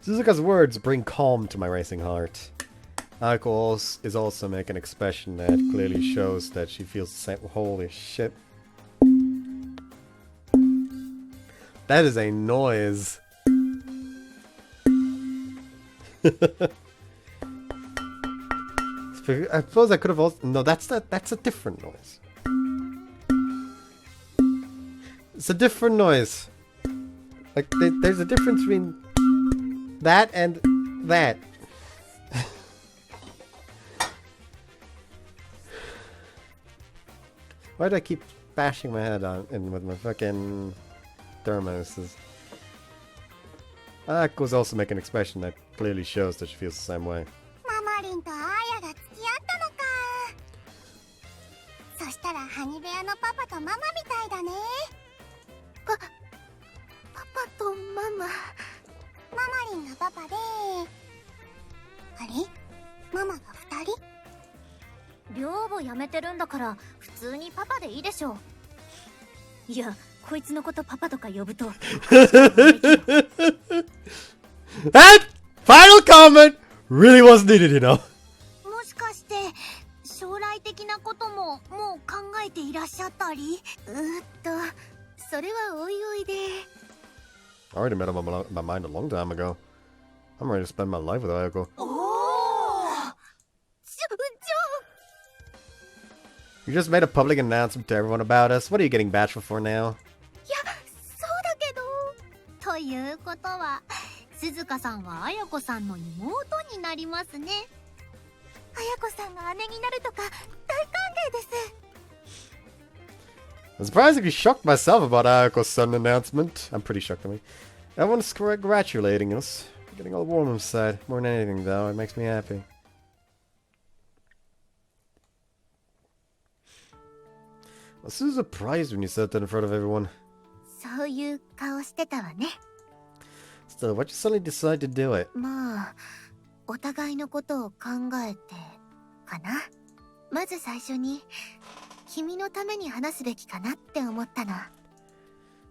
Suzuka's words bring calm to my racing heart. Ayako is also making an expression that clearly shows that she feels the same. Holy shit. That is a noise. I suppose I could have also... No, that's a different noise. It's a different noise. Like, there's a difference between that and that. Why do I keep bashing my head on in with my fucking thermoses? Ako's also making an expression that clearly shows that she feels the same way. ママリンとアーヤが付き合ったのか。そしたらハニ部屋のパパとママみたいだね。パパとママ。ママリンがパパで、あれ？ママが2人？寮を辞めてるんだから普通にパパでいいでしょ。いや、こいつのことパパとか呼ぶと。That final comment really was needed, you know. もしかして将来的なことももう考えていらっしゃったり？それはおいおいで。I already made up my mind a long time ago. I'm ready to spend my life with Ayako. おお。You just made a public announcement to everyone about us. What are you getting bashful for now? いや、そうだけど。ということは、鈴鹿さんは綾子さんの妹になりますね。綾子さんが姉になるとか大歓迎です。I'm surprisingly shocked myself about Ayako's sudden announcement. I'm pretty shocked at me. Everyone's congratulating us. I'm getting all warm inside. More than anything, though, it makes me happy. I was so surprised when you said that in front of everyone. そういう顔してたわね。Still, why'd you suddenly decide to do it? まあ、お互いのことを考えてかな。まず最初に君のために話すべきかなって思ったの。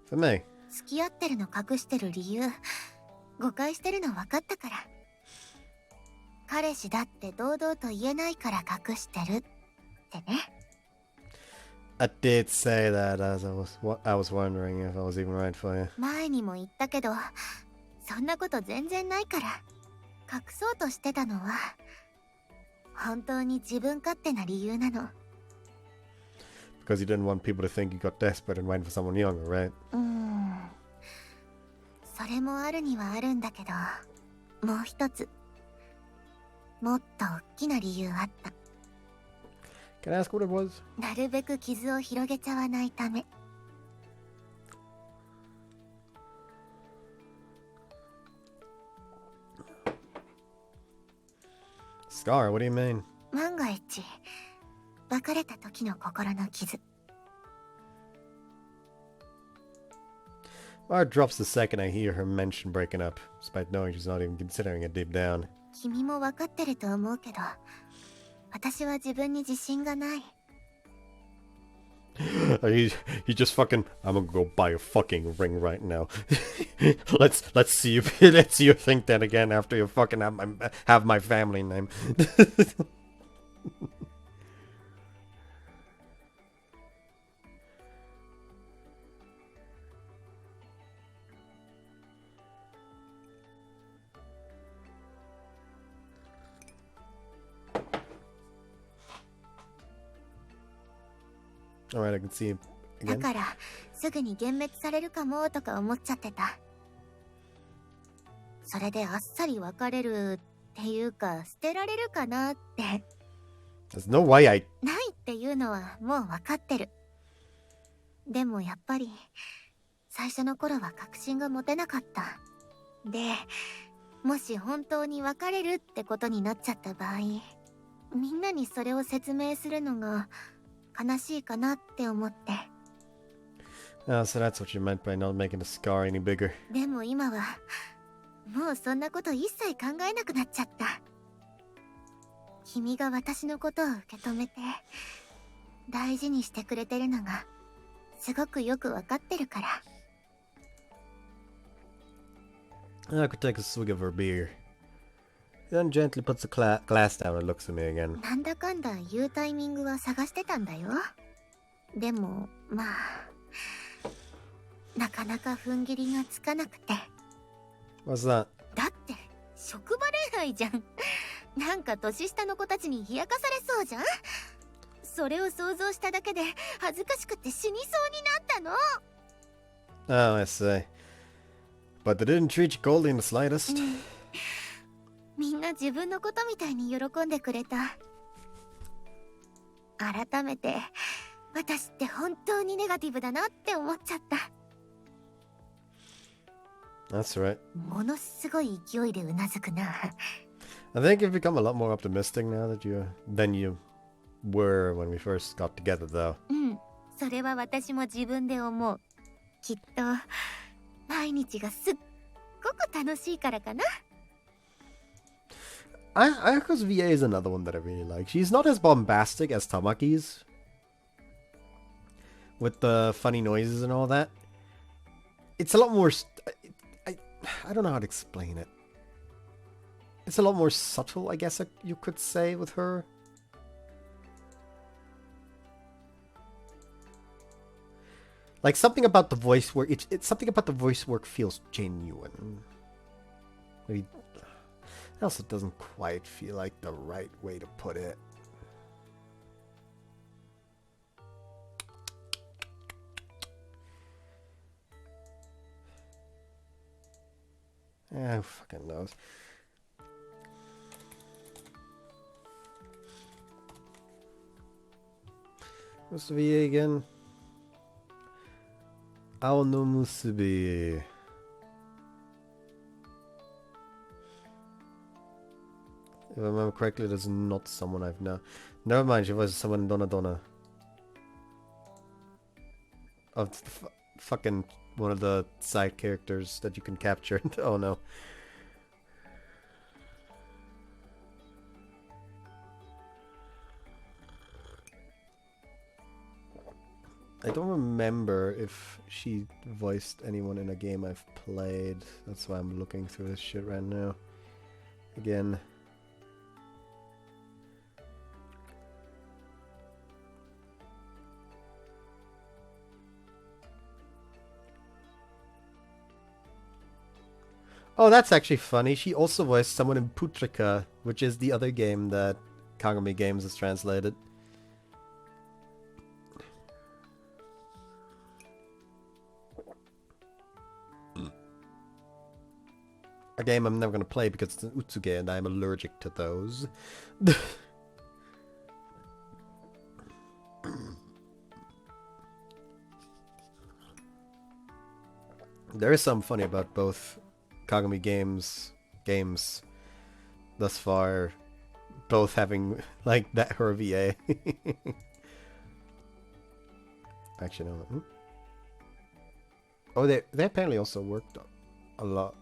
For me? 付き合ってるの隠してる理由、誤解してるの分かったから。彼氏だって堂々と言えないから隠してるってね。I did say that as I was wondering if I was even right for you. 前にも言ったけど、そんなこと全然ないから。隠そうとしてたのは本当に自分勝手な理由なの。 Because you didn't want people to think you got desperate and waiting for someone younger, right? それもあるにはあるんだけど、もう一つもっと大きな理由あった。 Can I ask what it was? なるべく傷を広げちゃわないため。Scar, what do you mean? 万が一別れた時の心の傷。 My heart drops the second I hear her mention breaking up, despite knowing she's not even considering it deep down. 君も分かってると思うけど、私は自分に自信がない。You just fucking. I'm gonna go buy a fucking ring right now. let's see you. Let's see you think that again after you fucking have my family name. Alright, I can see it だ again. からすぐに幻滅されるかもとか思っちゃってた。それであっさり別れるっていうか捨てられるかなって。 There's no way I. ないっていうのはもう分かってる。でもやっぱり最初の頃は確信が持てなかった。で、もし本当に別れるってことになっちゃった場合、みんなにそれを説明するのが悲しいかなって思って。 Oh, so that's what you meant by not making the scar any bigger. でも今はもうそんなこと一切考えなくなっちゃった。君が私のことを受け止めて大事にしてくれてるのがすごくよくわかってるから。 I could take a swig of her beer. Then gently puts the glass down and looks at me again. なんだかんだ言うタイミングは探してたんだよ。でもまあなかなか踏ん切りがつかなくて。 What's that? だって職場恋愛じゃん。なんか年下の子たちに冷やかされそうじゃん。それを想像しただけで恥ずかしくて死にそうになったの。 Oh, I see. But they didn't treat you coldly in the slightest. みんな自分のことみたいに喜んでくれた。改めて私って本当にネガティブだなって思っちゃった。 That's right. ものすごい勢いでうなずくな。 I think you've become a lot more optimistic now than you were when we first got together, though. うん、それは私も自分で思う。きっと毎日がすっごく楽しいからかな。 Ayako's VA is another one that I really like. She's not as bombastic as Tamaki's, with the funny noises and all that. It's a lot more... I don't know how to explain it. It's a lot more subtle, I guess you could say, with her. Like, something about the voice work... It's something about the voice work feels genuine. Maybe... Also, it doesn't quite feel like the right way to put it. Who fucking knows? What's the VA again? Ao no Musubi. If I remember correctly, that's not someone I've known. Never mind, she was someone in Donna Donna. Of fucking one of the side characters that you can capture. Oh no. I don't remember if she voiced anyone in a game I've played. That's why I'm looking through this shit right now. Again. Oh, that's actually funny. She also voiced someone in Putrika, which is the other game that Kagami Games has translated. A game I'm never going to play because it's an Utsuge and I'm allergic to those. There is something funny about both Kagami games thus far, both having like that her VA. Actually, no. Oh, they apparently also worked a lot.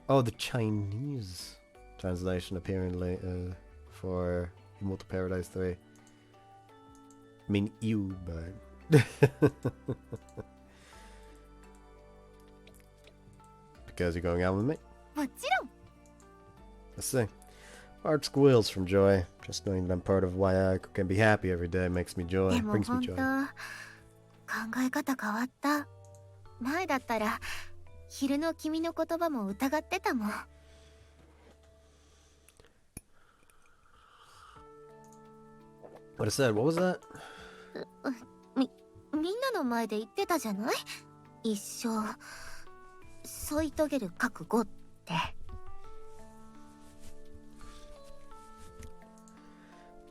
Oh, the Chinese translation apparently for Immortal Paradise 3. I mean, you, but. Because you're going out with me? もちろん。 Let's see. Heart squeals from joy. Just knowing that I'm part of why I can be happy every day makes me joy. でも Brings 本 me 当 joy. 考え方変わった。前だったら昼の君の言葉も疑ってたもん。 What I said, what was that? みんなの前で言ってたじゃない？一生添い遂げる覚悟って。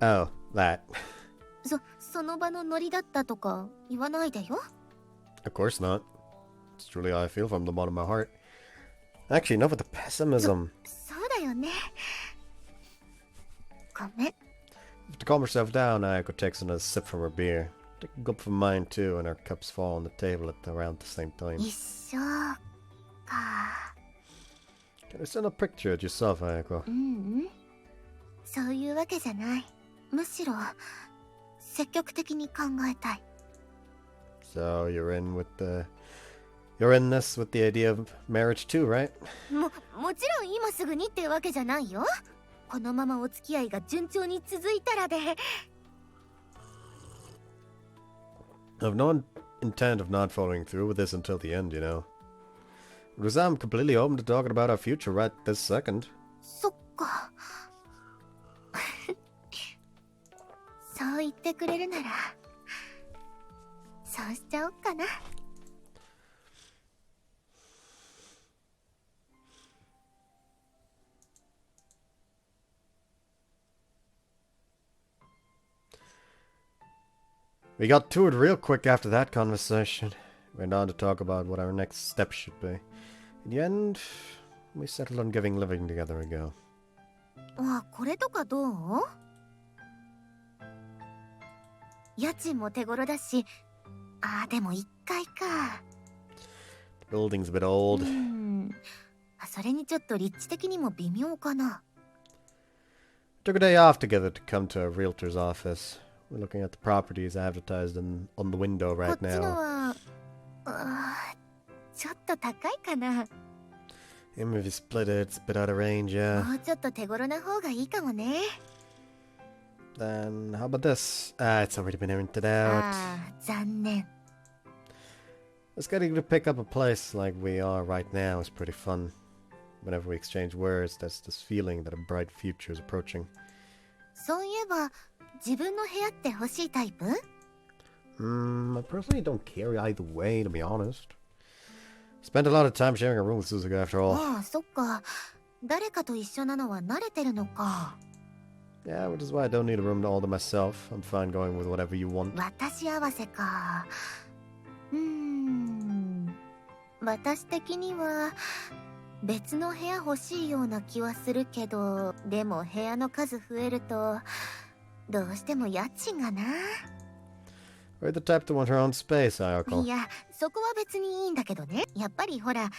Oh, that. その場のノリだったとか言わないでよ。 Of course not. It's truly how I feel from the bottom of my heart. Actually, enough with the pessimism. そうだよね。ごめん。 To calm herself down, Ayako takes another sip from her beer. Take a gulp from mine too, and our cups fall on the table at around the same time. 一生か。 Can I send a picture at yourself, Ayako? そういうわけじゃない。むしろ積極的に考えたい。 So you're in this with the idea of marriage too, right? もちろん今すぐにってわけじゃないよ。このままお付き合いが順調に続いたらで。 I've no intent of not following through with this until the end, you know. Because I'm completely open to talking about our future right this second. そっか。そう言ってくれるなら、そうしちゃおっかな。 I We got to it real quick after that conversation. Went on to talk about what our next step should be. In the end, we settled on giving living together a go. あ、これとかどう？家賃も手頃だし、あ、でも1階か。The building's a bit old. それにちょっと立地的にも微妙かな。Took a day off together to come to a realtor's office. We're looking at the properties advertised on the window こ right っちの now. は、ちょっと高いかな。Even if you split it, it's a bit out of range, yeah. もうちょっと手頃な方がいいかもね。Then, how about this? It's already been rented あ out. 残念。 It's getting to pick up a place like we are right now is pretty fun. Whenever we exchange words, there's this feeling that a bright future is approaching. そういえば、自分の部屋って欲しいタイプ？ I personally don't care either way, to be honest. Spent a lot of time sharing a room with Suzuka after all. ああ、そっか。誰かと一緒なのは慣れてるのか。Yeah, which is why I don't need a room all to myself. I'm fine going with whatever you want. 私合わせか。私的には別の部屋欲しいような気はするけど、でも部屋の数増えるとどうしても家賃がな。We're the type to want her own space, Ayako. いや、そこは別にいいんだけどね。やっぱりほら、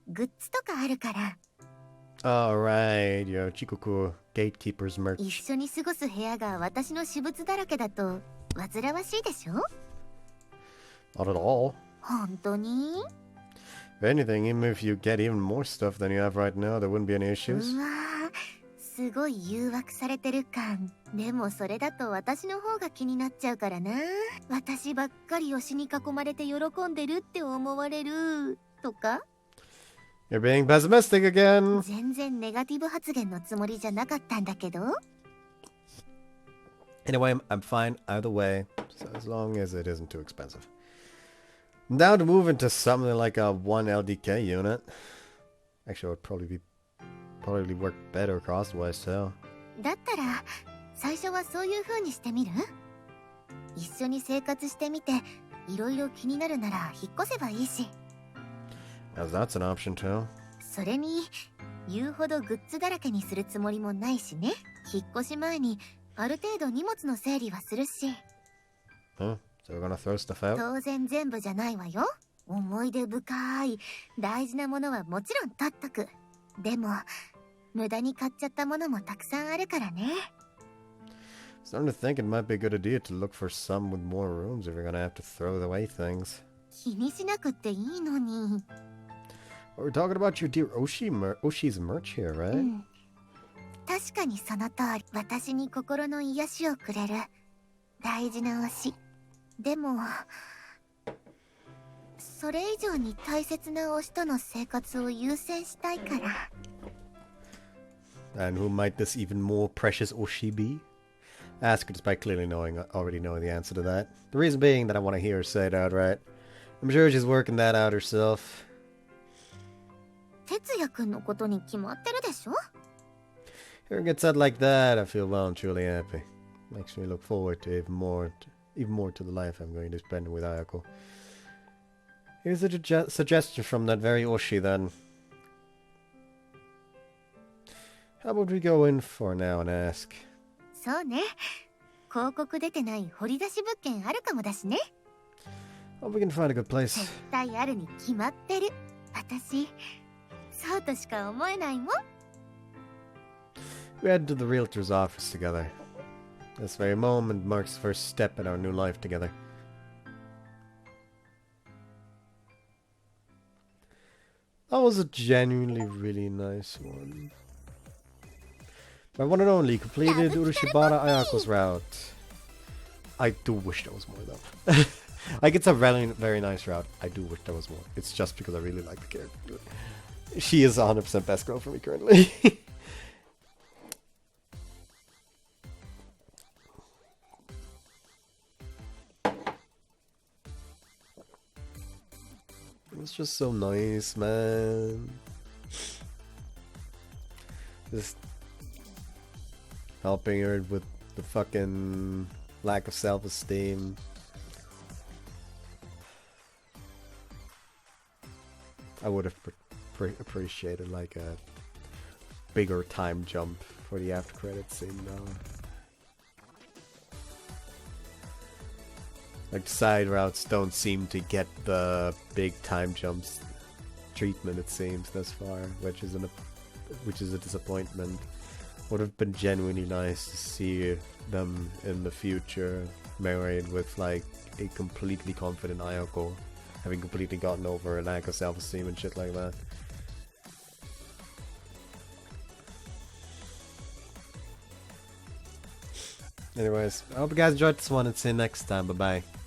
グッズとかあるから。Alright, your Chikoku Gatekeeper's 一 merch. 緒に過ごす部屋が私の私物だらけだと煩わしいでしょ？ Not at all. 本当に？ If anything, even if you get even more stuff than you have right now, there wouldn't be any issues. うわー、すごい誘惑されてる感。でもそれだと私の方が気になっちゃうからな。私ばっかり推しに囲まれて喜んでるって思われるとか。 You're being pessimistic again. 全然ネガティブ発言のつもりじゃなかったんだけど。 Anyway, I'm fine either way, so as long as it isn't too expensive. I'm down to move into something like a 1 LDK unit. Actually, it would probably work better crosswise too. だったら最初はそういう風にしてみる？一緒に生活してみて、いろいろ気になるなら引っ越せばいいし。As that's an option too. それに言うほどグッズだらけにするつもりもないしね。引っ越し前にある程度荷物の整理はするし。Huh? So we're gonna throw stuff out? 当然全部じゃないわよ。思い出深い大事なものはもちろん取っとく。でも無駄に買っちゃったものもたくさんあるからね。Starting to think it might be a good idea to look for some with more rooms if you're gonna have to throw away things. 気にしなくっていいのに。But we're talking about your dear Oshi's merch here, う right? ん。確かにその通り。私に心の癒しをくれる大事な推し。でもそれ以上に大切な推しとの生活を優先したいから。 And who might this even more precious Oshi be? Ask her despite clearly already knowing the answer to that. The reason being that I want to hear her say it outright. I'm sure she's working that out herself. 哲也くんのことに決まってるでしょ？ Hearing it said like that, I feel well and truly happy. Makes me look forward to even more to the life I'm going to spend with Ayako. Here's a suggestion from that very Oshi then. How about we go in for now and ask? そうね。広告出てない掘り出し物件あるかもだしね。Hope we can find a good place. 絶対あるに決まってる。私そうとしか思えないもん。 We head to the realtor's office together. This very moment marks the first step in our new life together. That was a genuinely really nice one. My one and only completed Urushibara Ayako's route. I do wish there was more though. Like, it's a very, very nice route. I do wish there was more. It's just because I really like the character. She is 100% best girl for me currently. It's just so nice, man. Just helping her with the fucking lack of self-esteem. I would have appreciated like a bigger time jump for the after credits scene though. Like side routes don't seem to get the big time jumps treatment it seems thus far, which is a disappointment. Would have been genuinely nice to see them in the future married with like a completely confident Ayako, having completely gotten over a lack of self-esteem and shit like that. Anyways, I hope you guys enjoyed this one and see you next time. Bye bye.